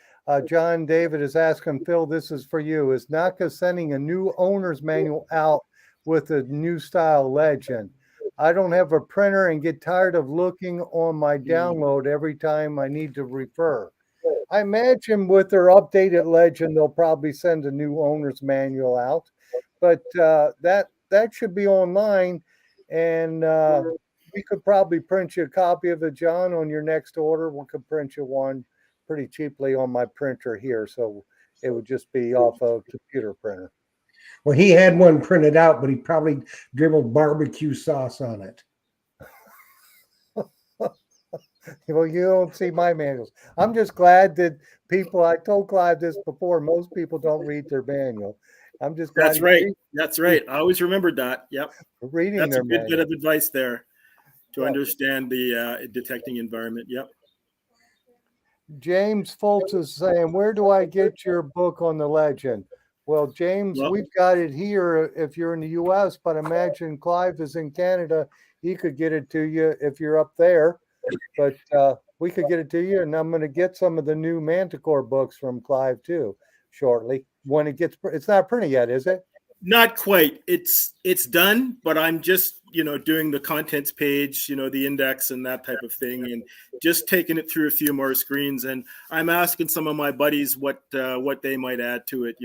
[SPEAKER 1] John David is asking, Phil, this is for you. Is NACA sending a new owner's manual out with a new style legend? I don't have a printer and get tired of looking on my download every time I need to refer. I imagine with their updated legend, they'll probably send a new owner's manual out, but that should be online, and we could probably print you a copy of it, John, on your next order. We could print you one pretty cheaply on my printer here, so it would just be off a computer printer.
[SPEAKER 3] Well, he had one printed out, but he probably dribbled barbecue sauce on it.
[SPEAKER 1] Well, you don't see my manuals. I'm just glad that people, I told Clive this before, most people don't read their manual. I'm just glad.
[SPEAKER 4] That's right. That's right. I always remembered that. Yep.
[SPEAKER 1] Reading
[SPEAKER 4] That's
[SPEAKER 1] their
[SPEAKER 4] a good
[SPEAKER 1] manual.
[SPEAKER 4] bit of advice there to understand the detecting environment. Yep.
[SPEAKER 1] James Foltz is saying, where do I get your book on the legend? Well, James, we've got it here if you're in the U.S., but imagine Clive is in Canada. He could get it to you if you're up there. But we could get it to you, and I'm going to get some of the new Manticore books from Clive too shortly. When it gets, it's not printed yet, is it?
[SPEAKER 4] Not quite. It's done, but I'm just doing the contents page, the index and that type of thing, and just taking it through a few more screens. And I'm asking some of my buddies what they might add to it.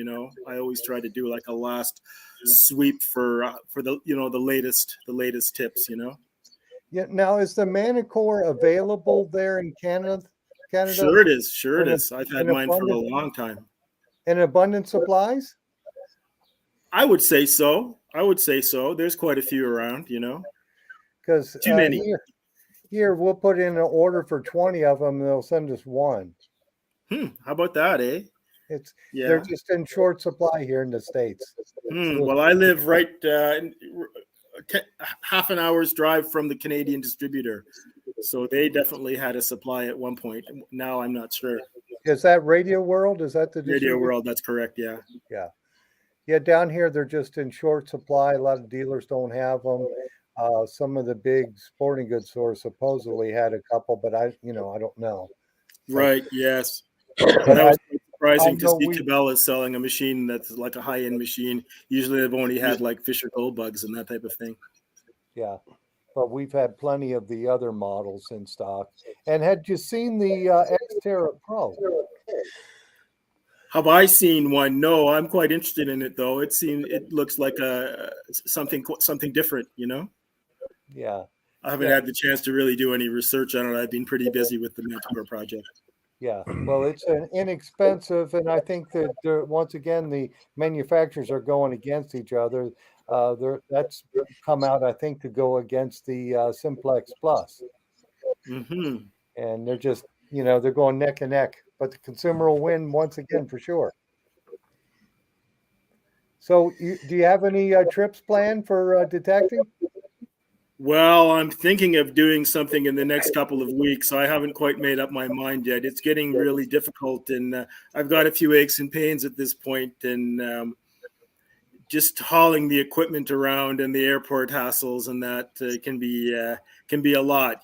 [SPEAKER 4] I always try to do like a last sweep for the latest tips.
[SPEAKER 1] Yeah. Now, is the Manticore available there in Canada?
[SPEAKER 4] Sure it is. Sure it is. I've had mine for a long time.
[SPEAKER 1] In abundant supplies?
[SPEAKER 4] I would say so. There's quite a few around,
[SPEAKER 1] Because
[SPEAKER 4] too many.
[SPEAKER 1] Here, we'll put in an order for 20 of them, and they'll send us one.
[SPEAKER 4] How about that, eh?
[SPEAKER 1] They're just in short supply here in the States.
[SPEAKER 4] Well, I live right half an hour's drive from the Canadian distributor, so they definitely had a supply at one point. Now I'm not sure.
[SPEAKER 1] Is that Radio World? Is that the
[SPEAKER 4] Radio World? That's correct. Yeah.
[SPEAKER 1] Yeah. Down here they're just in short supply. A lot of dealers don't have them. Some of the big sporting goods stores supposedly had a couple, but I don't know.
[SPEAKER 4] Right. Yes. That was surprising to see Cabela's selling a machine that's like a high-end machine. Usually they've only had like Fisher Gold Bugs and that type of thing.
[SPEAKER 1] Yeah. But we've had plenty of the other models in stock. And had you seen the Xterra Pro?
[SPEAKER 4] Have I seen one? No, I'm quite interested in it though. It looks like something different,
[SPEAKER 1] Yeah.
[SPEAKER 4] I haven't had the chance to really do any research on it. I've been pretty busy with the Manticore project.
[SPEAKER 1] Yeah. Well, it's an inexpensive, and I think that once again the manufacturers are going against each other. That's come out, I think, to go against the Simplex Plus.
[SPEAKER 4] Mm-hmm.
[SPEAKER 1] And they're just, they're going neck and neck. But the consumer will win once again for sure. So, do you have any trips planned for detecting?
[SPEAKER 4] Well, I'm thinking of doing something in the next couple of weeks. I haven't quite made up my mind yet. It's getting really difficult, and I've got a few aches and pains at this point, and just hauling the equipment around and the airport hassles and that can be a lot.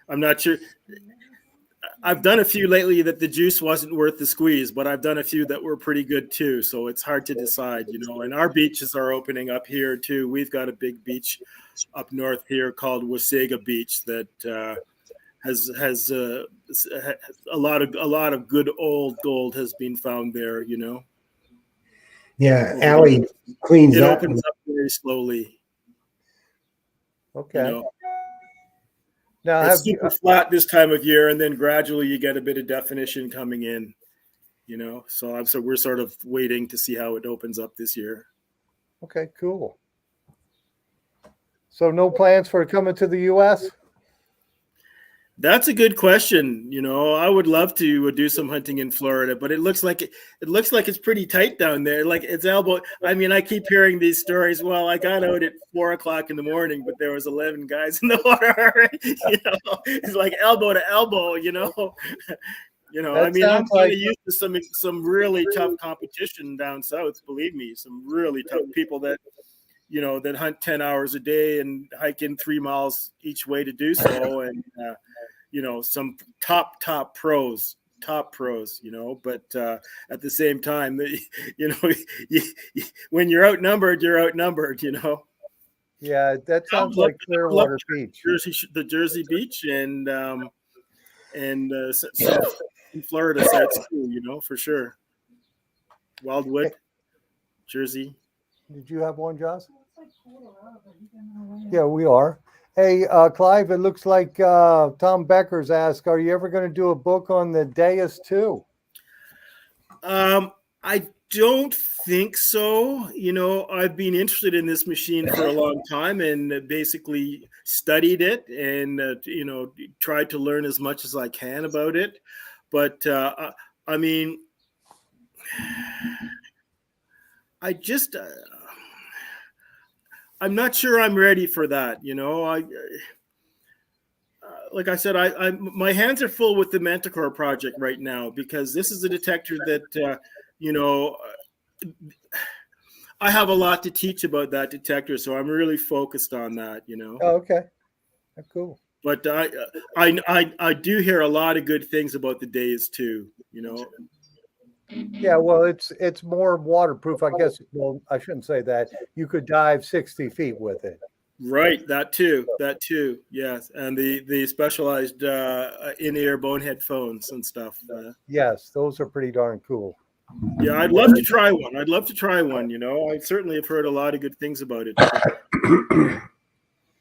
[SPEAKER 4] I'm not sure. I've done a few lately that the juice wasn't worth the squeeze, but I've done a few that were pretty good too. So it's hard to decide, and our beaches are opening up here too. We've got a big beach up north here called Wasaga Beach that has a lot of good old gold has been found there.
[SPEAKER 3] Yeah, Allie cleans up.
[SPEAKER 4] It opens up very slowly.
[SPEAKER 1] Okay. Now,
[SPEAKER 4] it's super flat this time of year, and then gradually you get a bit of definition coming in. So we're sort of waiting to see how it opens up this year.
[SPEAKER 1] Okay, cool. So no plans for coming to the U.S.?
[SPEAKER 4] That's a good question. I would love to do some hunting in Florida, but it looks like it's pretty tight down there. Like it's elbow. I mean, I keep hearing these stories. Well, I got out at 4:00 in the morning, but there was 11 guys in the water. It's like elbow to elbow. I mean, I'm kind of used to some really tough competition down south. Believe me, some really tough people that hunt 10 hours a day and hike in 3 miles each way to do so. And, some top pros, but at the same time, when you're outnumbered, you're outnumbered.
[SPEAKER 1] Yeah, that
[SPEAKER 4] I would
[SPEAKER 1] sounds
[SPEAKER 4] love,
[SPEAKER 1] like
[SPEAKER 4] I would love
[SPEAKER 1] Clearwater Beach.
[SPEAKER 4] the Jersey Beach and some Florida sites too. You know, for sure. Wildwood, Jersey.
[SPEAKER 1] Did you have one, Joss? Yeah, we are. Hey, Clive, it looks like Tom Becker's asked, are you ever going to do a book on the Deus too?
[SPEAKER 4] I don't think so. You know, I've been interested in this machine for a long time and basically studied it and, you know, tried to learn as much as I can about it. But I mean, I just, I'm not sure I'm ready for that. You know, like I said, my hands are full with the Manticore project right now because this is a detector that, you know, I have a lot to teach about that detector, so I'm really focused on that, you know.
[SPEAKER 1] Oh, okay. Cool.
[SPEAKER 4] But I do hear a lot of good things about the days too, you know.
[SPEAKER 1] Yeah, well, it's more waterproof, I guess. Well, I shouldn't say that. You could dive 60 feet with it.
[SPEAKER 4] Right, that too, yes, and the specialized in-ear bone headphones and stuff.
[SPEAKER 1] Yes, those are pretty darn cool.
[SPEAKER 4] Yeah, I'd love to try one. I'd love to try one. You know, I certainly have heard a lot of good things about it.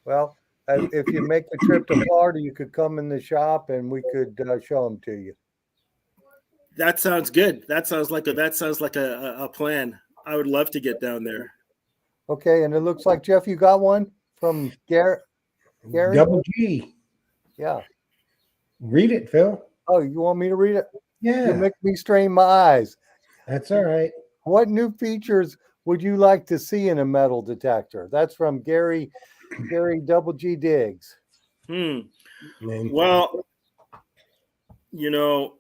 [SPEAKER 1] Well, if you make the trip to Florida, you could come in the shop and we could show them to you.
[SPEAKER 4] That sounds good. That sounds like a plan. I would love to get down there.
[SPEAKER 1] Okay, and it looks like, Jeff, you got one from Gary?
[SPEAKER 3] Double G.
[SPEAKER 1] Yeah.
[SPEAKER 3] Read it, Phil.
[SPEAKER 1] Oh, you want me to read it?
[SPEAKER 3] Yeah.
[SPEAKER 1] You make me strain my eyes.
[SPEAKER 3] That's all right.
[SPEAKER 1] What new features would you like to see in a metal detector? That's from Gary Double G Diggs.
[SPEAKER 4] Well, you know,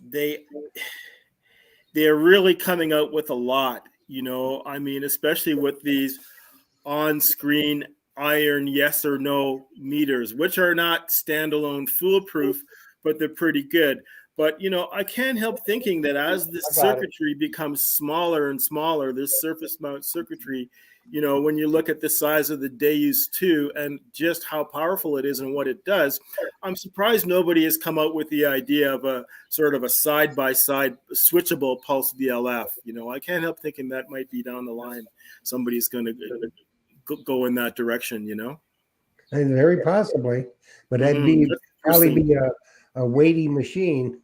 [SPEAKER 4] they're really coming out with a lot, you know. I mean, especially with these on-screen iron yes or no meters, which are not standalone foolproof, but they're pretty good. But, you know, I can't help thinking that as this circuitry becomes smaller and smaller, this surface mount circuitry, you know, when you look at the size of the Deus 2 and just how powerful it is and what it does, I'm surprised nobody has come out with the idea of a sort of a side-by-side switchable pulse VLF. You know, I can't help thinking that might be down the line. Somebody's going to go in that direction, you know?
[SPEAKER 3] And very possibly, but that'd probably be a weighty machine.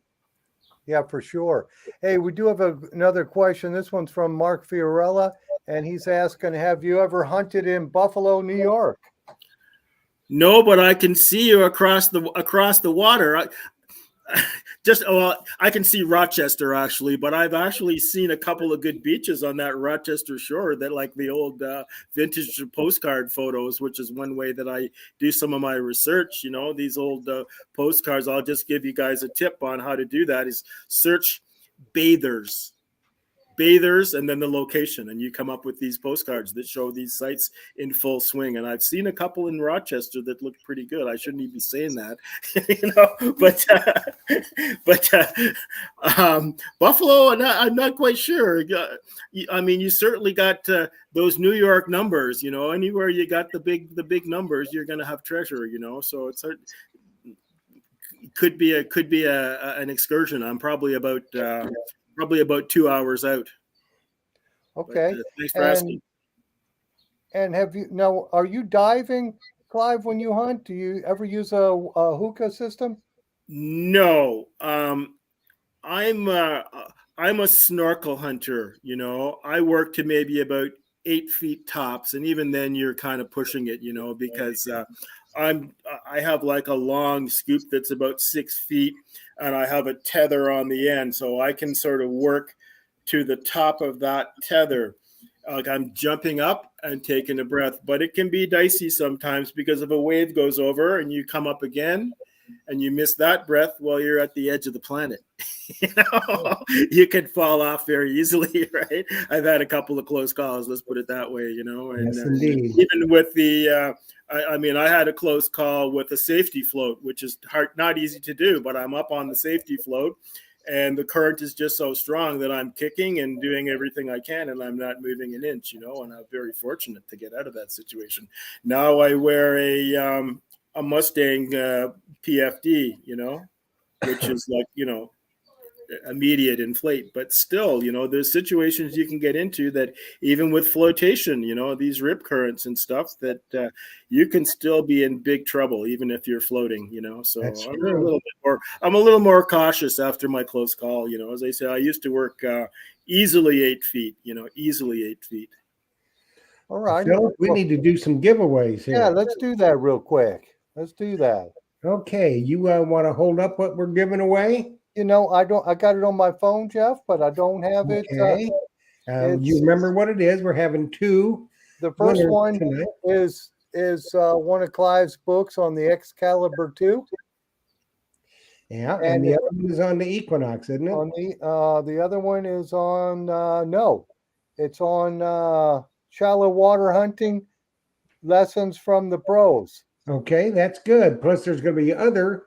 [SPEAKER 1] Yeah, for sure. Hey, we do have another question. This one's from Mark Fiorella, and he's asking, have you ever hunted in Buffalo, New York?
[SPEAKER 4] No, but I can see you across the water. I can see Rochester actually, but I've actually seen a couple of good beaches on that Rochester shore that like the old vintage postcard photos, which is one way that I do some of my research. You know, these old postcards. I'll just give you guys a tip on how to do that is search bathers, and then the location, and you come up with these postcards that show these sites in full swing. And I've seen a couple in Rochester that look pretty good. I shouldn't even be saying that, you know, but Buffalo, I'm not quite sure. I mean, you certainly got those New York numbers, you know, anywhere you got the big numbers, you're going to have treasure, you know, so it could be an excursion. I'm probably about 2 hours out.
[SPEAKER 1] Okay.
[SPEAKER 4] But, thanks for asking.
[SPEAKER 1] And are you diving, Clive, when you hunt? Do you ever use a hookah system?
[SPEAKER 4] No. I'm a snorkel hunter, you know. I work to maybe about 8 feet tops, and even then you're kind of pushing it, you know, because I have like a long scoop that's about 6 feet, and I have a tether on the end, so I can sort of work to the top of that tether. Like I'm jumping up and taking a breath, but it can be dicey sometimes because if a wave goes over and you come up again and you miss that breath while you're at the edge of the planet, you know, you could fall off very easily, right? I've had a couple of close calls, let's put it that way, you know. And
[SPEAKER 3] yes, indeed.
[SPEAKER 4] Even with the, I mean, I had a close call with a safety float, which is not easy to do, but I'm up on the safety float and the current is just so strong that I'm kicking and doing everything I can, and I'm not moving an inch, and I'm very fortunate to get out of that situation. Now I wear a Mustang PFD, which is like, immediate inflate, but still, there's situations you can get into that even with flotation, these rip currents and stuff that you can still be in big trouble even if you're floating, so I'm a little more cautious after my close call. As I say, I used to work easily 8 feet, easily 8 feet.
[SPEAKER 1] All right,
[SPEAKER 3] Philip, we need to do some giveaways here.
[SPEAKER 1] Yeah, let's do that real quick. Let's do that.
[SPEAKER 3] Okay, you want to hold up what we're giving away?
[SPEAKER 1] I got it on my phone, Jeff, but I don't have it.
[SPEAKER 3] Okay. You remember what it is? We're having two.
[SPEAKER 1] The first one
[SPEAKER 3] tonight
[SPEAKER 1] is one of Clive's books on the Excalibur 2.
[SPEAKER 3] Yeah, and the other one is on the Equinox, isn't it?
[SPEAKER 1] On the other one is on no, it's on shallow water hunting lessons from the pros.
[SPEAKER 3] Okay, that's good. Plus, there's going to be other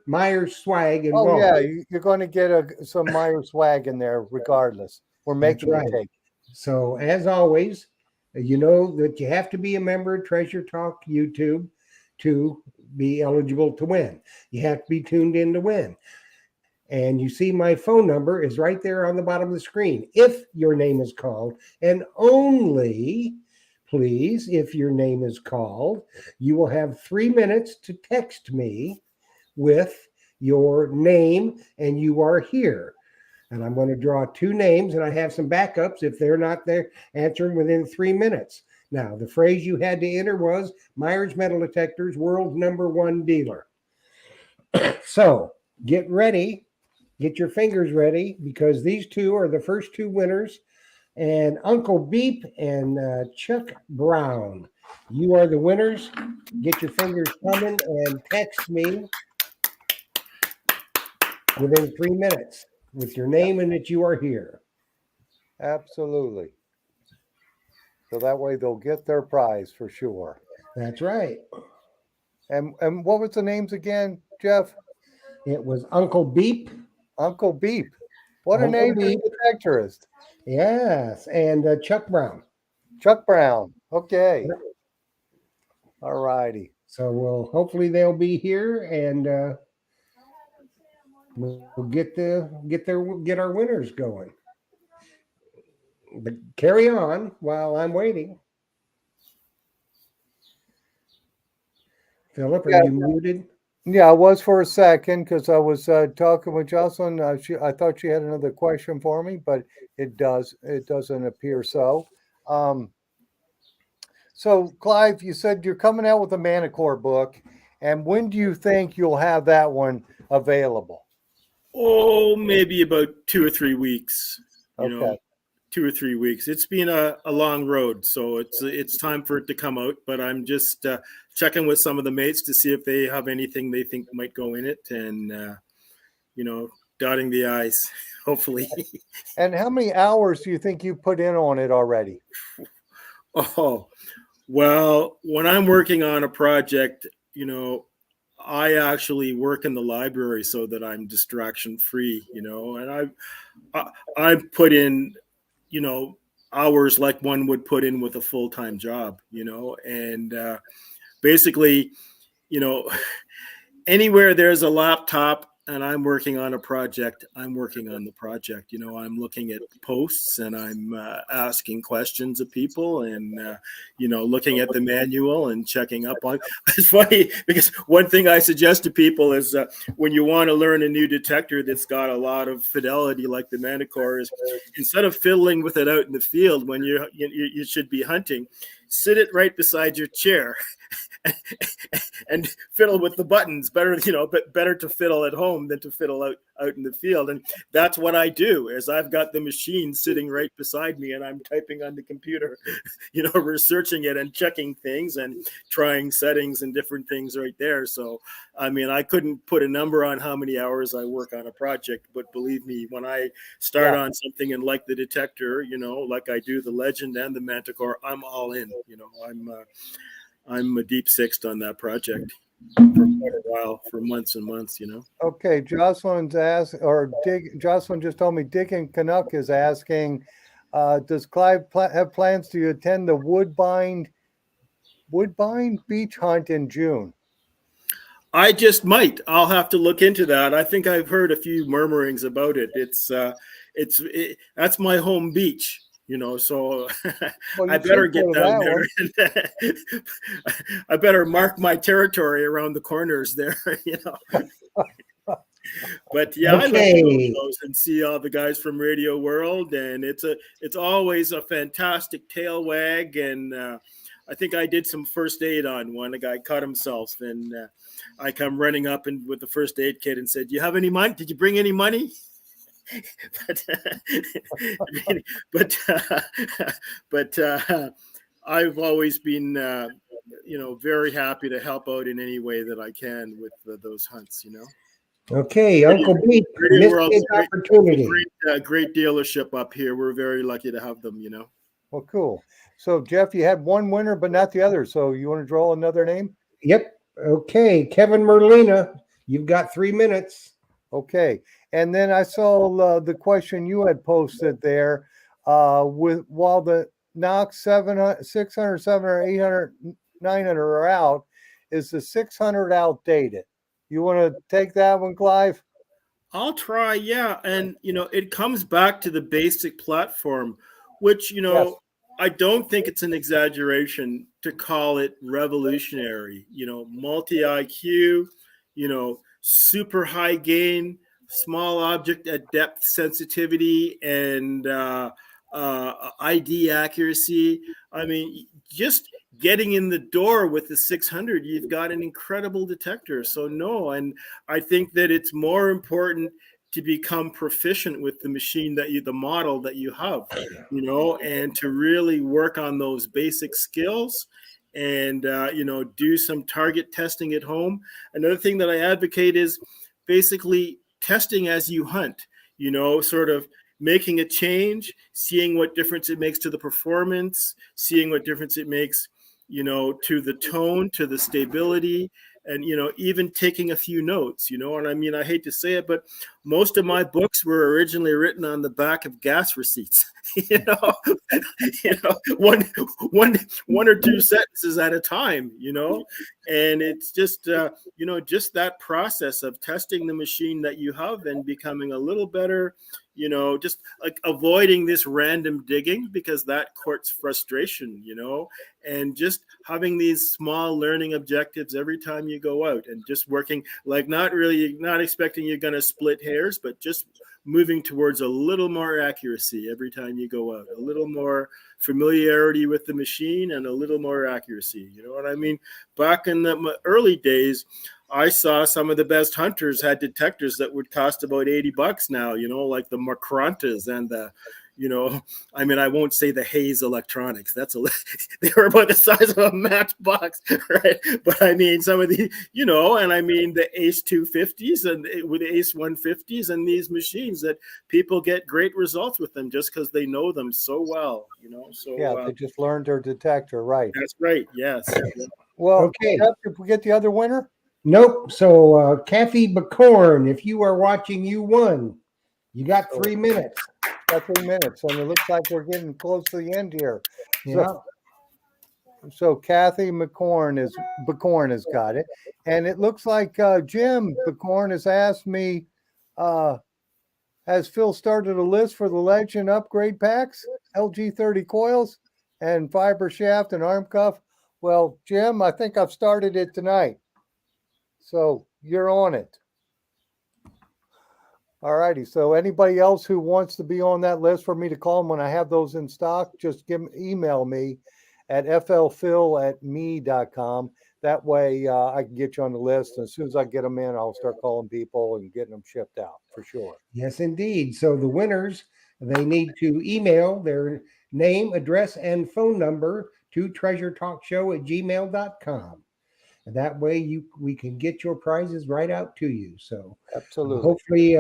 [SPEAKER 3] Myers swag involved.
[SPEAKER 1] Oh yeah, you're going to get some Myers swag in there, regardless. We're making it take.
[SPEAKER 3] So as always, you know that you have to be a member of Treasure Talk YouTube to be eligible to win. You have to be tuned in to win. And you see my phone number is right there on the bottom of the screen. If your name is called, and only, please, if your name is called, you will have 3 minutes to text me with your name and you are here. And I'm going to draw 2 names, and I have some backups if they're not there answering within 3 minutes. Now, the phrase you had to enter was Myers Metal Detectors, world's #1 dealer. So get ready, get your fingers ready, because these two are the first 2 winners. And Uncle Beep and Chuck Brown, you are the winners. Get your fingers coming and text me within 3 minutes with your name and that you are here.
[SPEAKER 1] Absolutely. So that way they'll get their prize for sure.
[SPEAKER 3] That's right.
[SPEAKER 1] And what was the names again, Jeff?
[SPEAKER 3] It was Uncle Beep.
[SPEAKER 1] Uncle Beep. What a name for a detectorist.
[SPEAKER 3] Yes. And Chuck Brown.
[SPEAKER 1] Chuck Brown. Okay. All righty.
[SPEAKER 3] So hopefully they'll be here, and we'll get our winners going. But carry on while I'm waiting. Philip, are you muted?
[SPEAKER 1] Yeah, I was for a second because I was talking with Jocelyn. I thought she had another question for me, but it doesn't appear so. So, Clive, you said you're coming out with a Manticore book, and when do you think you'll have that one available?
[SPEAKER 4] Oh, maybe about 2 or 3 weeks.
[SPEAKER 1] Okay.
[SPEAKER 4] 2 or 3 weeks. It's been a long road, so it's time for it to come out. But I'm just checking with some of the mates to see if they have anything they think might go in it, and dotting the I's, hopefully.
[SPEAKER 1] And how many hours do you think you put in on it already?
[SPEAKER 4] Oh, well, when I'm working on a project, I actually work in the library so that I'm distraction free, and I've put in, hours like one would put in with a full-time job, and basically, anywhere there's a laptop and I'm working on a project, I'm working on the project. I'm looking at posts and I'm asking questions of people and, looking at the manual and checking up on. It's funny because one thing I suggest to people is when you want to learn a new detector that's got a lot of fidelity like the Manticore is, instead of fiddling with it out in the field when you should be hunting, sit it right beside your chair and fiddle with the buttons. Better to fiddle at home than to fiddle out in the field. And that's what I do, is I've got the machine sitting right beside me and I'm typing on the computer, researching it and checking things and trying settings and different things right there. So, I couldn't put a number on how many hours I work on a project, but believe me, when I start on something and like the detector, like I do the Legend and the Manticore, I'm all in. I'm a deep sixth on that project. for quite a while, for months and months, you know.
[SPEAKER 1] Okay, Jocelyn's asked, or Jocelyn just told me Dick Canuck is asking, does Clive have plans to attend the Woodbine beach hunt in June?
[SPEAKER 4] I just might. I'll have to look into that. I think I've heard a few murmurings about it. That's my home beach, you know. So
[SPEAKER 1] Well,
[SPEAKER 4] I
[SPEAKER 1] you
[SPEAKER 4] better
[SPEAKER 1] should
[SPEAKER 4] get
[SPEAKER 1] go to
[SPEAKER 4] down
[SPEAKER 1] that
[SPEAKER 4] there. I better mark my territory around the corners there, you know. But yeah, I love to go to those and see all the guys from Radio World, and it's always a fantastic tail wag. And I think I did some first aid on one. A guy cut himself, and I come running up and with the first aid kit and said, "Do you have any money? Did you bring any money?" but I've always been very happy to help out in any way that I can with those hunts, you know.
[SPEAKER 3] Okay, Uncle Beat, missed his opportunity.
[SPEAKER 4] Great dealership up here. We're very lucky to have them, you know.
[SPEAKER 1] Well, cool. So, Jeff, you had one winner, but not the other. So, you want to draw another name?
[SPEAKER 3] Yep. Okay, Kevin Merlina, you've got 3 minutes.
[SPEAKER 1] Okay, and then I saw the question you had posted there. While the Knox 600, 700, 800, 900 are out, is the 600 outdated? You want to take that one, Clive?
[SPEAKER 4] I'll try, yeah. And, it comes back to the basic platform, which,
[SPEAKER 1] Yes.
[SPEAKER 4] I don't think it's an exaggeration to call it revolutionary, multi IQ, super high gain, small object at depth sensitivity, and ID accuracy. I mean, just getting in the door with the 600, you've got an incredible detector. So no, and I think that it's more important to become proficient with the machine the model that you have, and to really work on those basic skills and, do some target testing at home. Another thing that I advocate is basically testing as you hunt, sort of making a change, seeing what difference it makes to the performance, seeing what difference it makes, to the tone, to the stability, and, even taking a few notes, and I mean, I hate to say it, but most of my books were originally written on the back of gas receipts, one or two sentences at a time, and it's just, just that process of testing the machine that you have and becoming a little better, just like avoiding this random digging, because that courts frustration, and just having these small learning objectives every time you go out, and just working, like not expecting you're going to split hairs, but just moving towards a little more accuracy every time you go out, a little more familiarity with the machine and a little more accuracy. You know what I mean? Back in the early days, I saw some of the best hunters had detectors that would cost about $80 now, like the Macrontas and the, I mean, I won't say the Hayes Electronics. They were about the size of a matchbox, right? But I mean, some of the, and I mean the Ace 250s and with the Ace 150s and these machines that people get great results with them just because they know them so well, So
[SPEAKER 1] yeah, they just learned their detector, right?
[SPEAKER 4] That's right. Yes.
[SPEAKER 1] Well, okay. Did we get the other winner?
[SPEAKER 3] Nope. So, Kathy Bacorn, if you are watching, you won. You got 3 minutes.
[SPEAKER 1] Got 3 minutes, and it looks like we're getting close to the end here.
[SPEAKER 3] Yeah.
[SPEAKER 1] So Kathy Bacorn has got it, and it looks like Jim Bacorn has asked me, has Phil started a list for the Legend upgrade packs, LG30 coils, and fiber shaft and arm cuff? Well, Jim, I think I've started it tonight. So you're on it. All righty. So anybody else who wants to be on that list for me to call them when I have those in stock, just email me at flphil@me.com. That way I can get you on the list. And as soon as I get them in, I'll start calling people and getting them shipped out for sure.
[SPEAKER 3] Yes, indeed. So the winners, they need to email their name, address, and phone number to treasuretalkshow@gmail.com. And that way we can get your prizes right out to you. So
[SPEAKER 1] absolutely.
[SPEAKER 3] Hopefully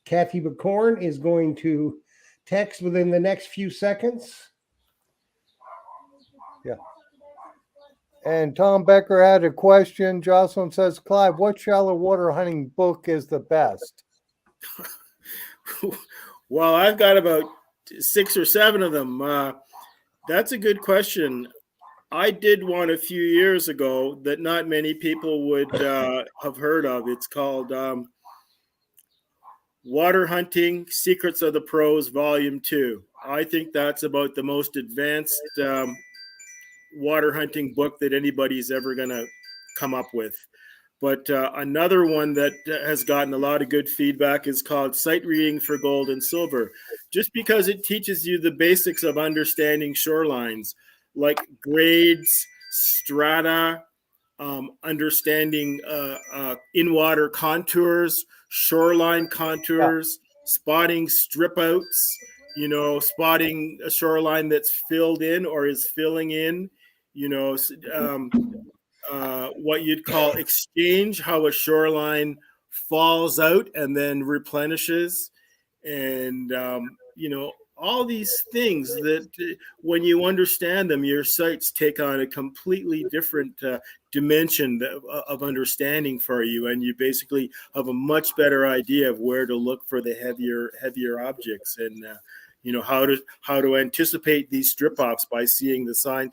[SPEAKER 3] Kathy Bacorn is going to text within the next few seconds.
[SPEAKER 1] Yeah. And Tom Becker had a question. Jocelyn says, Clive, what shallow water hunting book is the best?
[SPEAKER 4] Well, I've got about 6 or 7 of them. That's a good question. I did one a few years ago that not many people would have heard of. It's called Water Hunting Secrets of the Pros, Volume 2. I think that's about the most advanced water hunting book that anybody's ever going to come up with. But another one that has gotten a lot of good feedback is called Sight Reading for Gold and Silver, just because it teaches you the basics of understanding shorelines, like grades, strata, understanding in-water contours, shoreline contours, spotting strip outs, spotting a shoreline that's filled in or is filling in, what you'd call exchange, how a shoreline falls out and then replenishes, and all these things that when you understand them, your sights take on a completely different dimension of understanding for you, and you basically have a much better idea of where to look for the heavier objects, and how to anticipate these strip outs by seeing the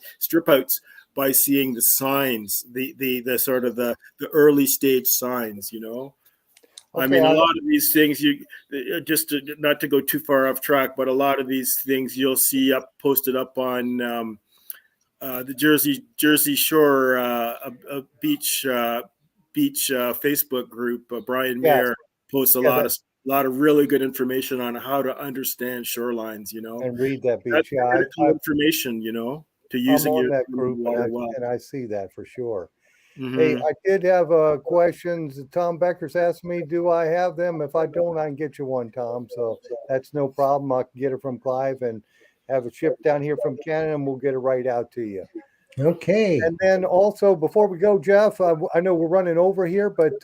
[SPEAKER 4] by seeing the signs, the sort of the early stage signs,
[SPEAKER 1] Okay,
[SPEAKER 4] I mean, a lot of these things, not to go too far off track, but a lot of these things you'll see posted up on the Jersey Shore beach Facebook group. Brian Mayer posts a lot of really good information on how to understand shorelines.
[SPEAKER 1] And read that beach.
[SPEAKER 4] That's critical information. To using
[SPEAKER 1] I'm on
[SPEAKER 4] your
[SPEAKER 1] that group,
[SPEAKER 4] well.
[SPEAKER 1] and I see that for sure.
[SPEAKER 4] Mm-hmm.
[SPEAKER 1] Hey, I did have questions. Tom Becker's asked me, do I have them? If I don't, I can get you one, Tom. So that's no problem. I can get it from Clive and have it shipped down here from Canada, and we'll get it right out to you.
[SPEAKER 3] Okay.
[SPEAKER 1] And then also, before we go, Jeff, I know we're running over here, but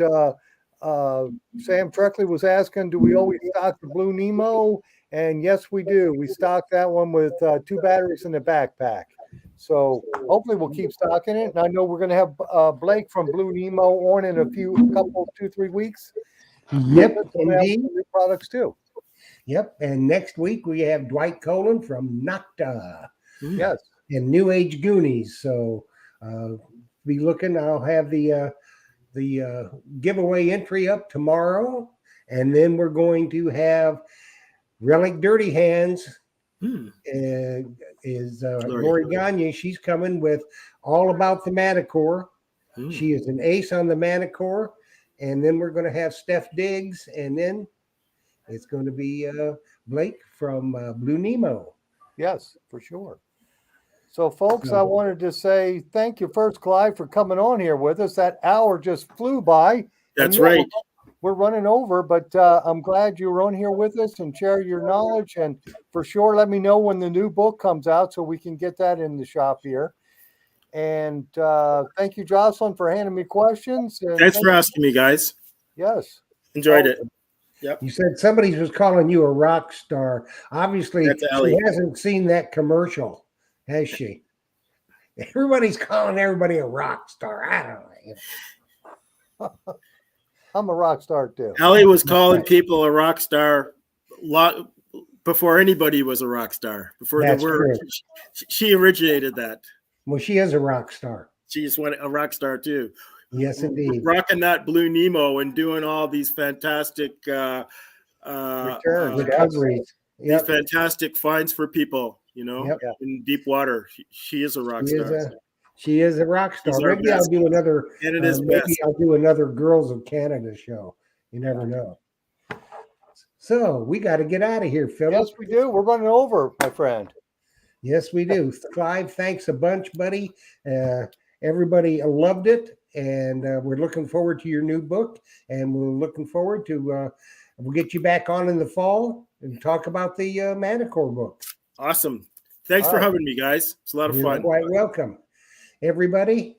[SPEAKER 1] Sam Treckley was asking, do we always stock the Blue Nemo? And yes, we do. We stock that one with 2 batteries in the backpack. So hopefully we'll keep stocking it. And I know we're going to have Blake from Blue Nemo on in a couple, 2-3 weeks.
[SPEAKER 3] Yep, indeed.
[SPEAKER 1] New products too.
[SPEAKER 3] Yep, and next week we have Dwight Colin from Nocta.
[SPEAKER 1] Yes.
[SPEAKER 3] And New Age Goonies. So be looking. I'll have the giveaway entry up tomorrow, and then we're going to have Relic Dirty Hands. Lori Gagne. She's coming with all about the Manicore. She is an ace on the Manicore. And then we're going to have Steph Diggs, and then it's going to be Blake from Blue Nemo.
[SPEAKER 1] Yes, for sure. So, folks, I wanted to say thank you first, Clive, for coming on here with us. That hour just flew by.
[SPEAKER 4] That's right.
[SPEAKER 1] We're running over, but I'm glad you were on here with us and share your knowledge. And for sure, let me know when the new book comes out so we can get that in the shop here. And thank you, Jocelyn, for handing me questions. And
[SPEAKER 4] thanks for asking me, guys.
[SPEAKER 1] Yes.
[SPEAKER 4] Enjoyed it. Yep.
[SPEAKER 3] You said somebody was calling you a rock star. Obviously, she hasn't seen that commercial, has she? Everybody's calling everybody a rock star. I don't know.
[SPEAKER 1] I'm a rock star too.
[SPEAKER 4] Ellie was calling people a rock star lot before anybody was a rock star. Before the word, she originated that.
[SPEAKER 3] Well, she is a rock star.
[SPEAKER 4] She's a rock star too.
[SPEAKER 3] Yes, indeed.
[SPEAKER 4] Rocking that Blue Nemo and doing all these fantastic
[SPEAKER 3] recoveries.
[SPEAKER 4] These fantastic finds for people, in deep water. She is a rock star.
[SPEAKER 3] She is a rock star. Maybe I'll do another. I'll do another Girls of Canada show. You never know. So we got to get out of here, Philip.
[SPEAKER 1] Yes, we do. We're running over, my friend.
[SPEAKER 3] Yes, we do. Clive, thanks a bunch, buddy. Everybody loved it, and we're looking forward to your new book. And we're looking forward to we'll get you back on in the fall and talk about the Manicore book.
[SPEAKER 4] Awesome. Thanks for having me, guys. It's a lot of fun.
[SPEAKER 3] You're quite welcome. Everybody,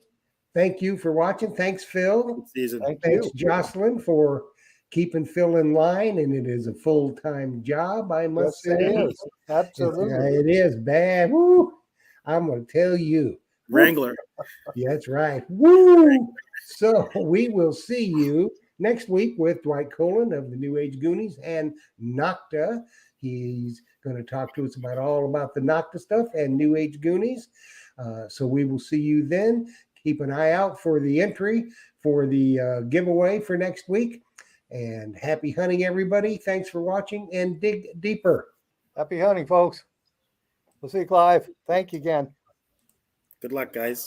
[SPEAKER 3] thank you for watching. Thanks, Phil. Thanks, Jocelyn, for keeping Phil in line. And it is a full-time job, I must say.
[SPEAKER 1] It is. Absolutely.
[SPEAKER 3] It is bad. Woo. I'm going to tell you,
[SPEAKER 4] Wrangler.
[SPEAKER 3] Yeah, that's right. Woo! So we will see you next week with Dwight Colin of the New Age Goonies and Nocta. He's going to talk to us all about the Nocta stuff and New Age Goonies. So we will see you then. Keep an eye out for the entry for the giveaway for next week. And happy hunting, everybody. Thanks for watching and dig deeper.
[SPEAKER 1] Happy hunting, folks. We'll see you, Clive. Thank you again.
[SPEAKER 4] Good luck, guys.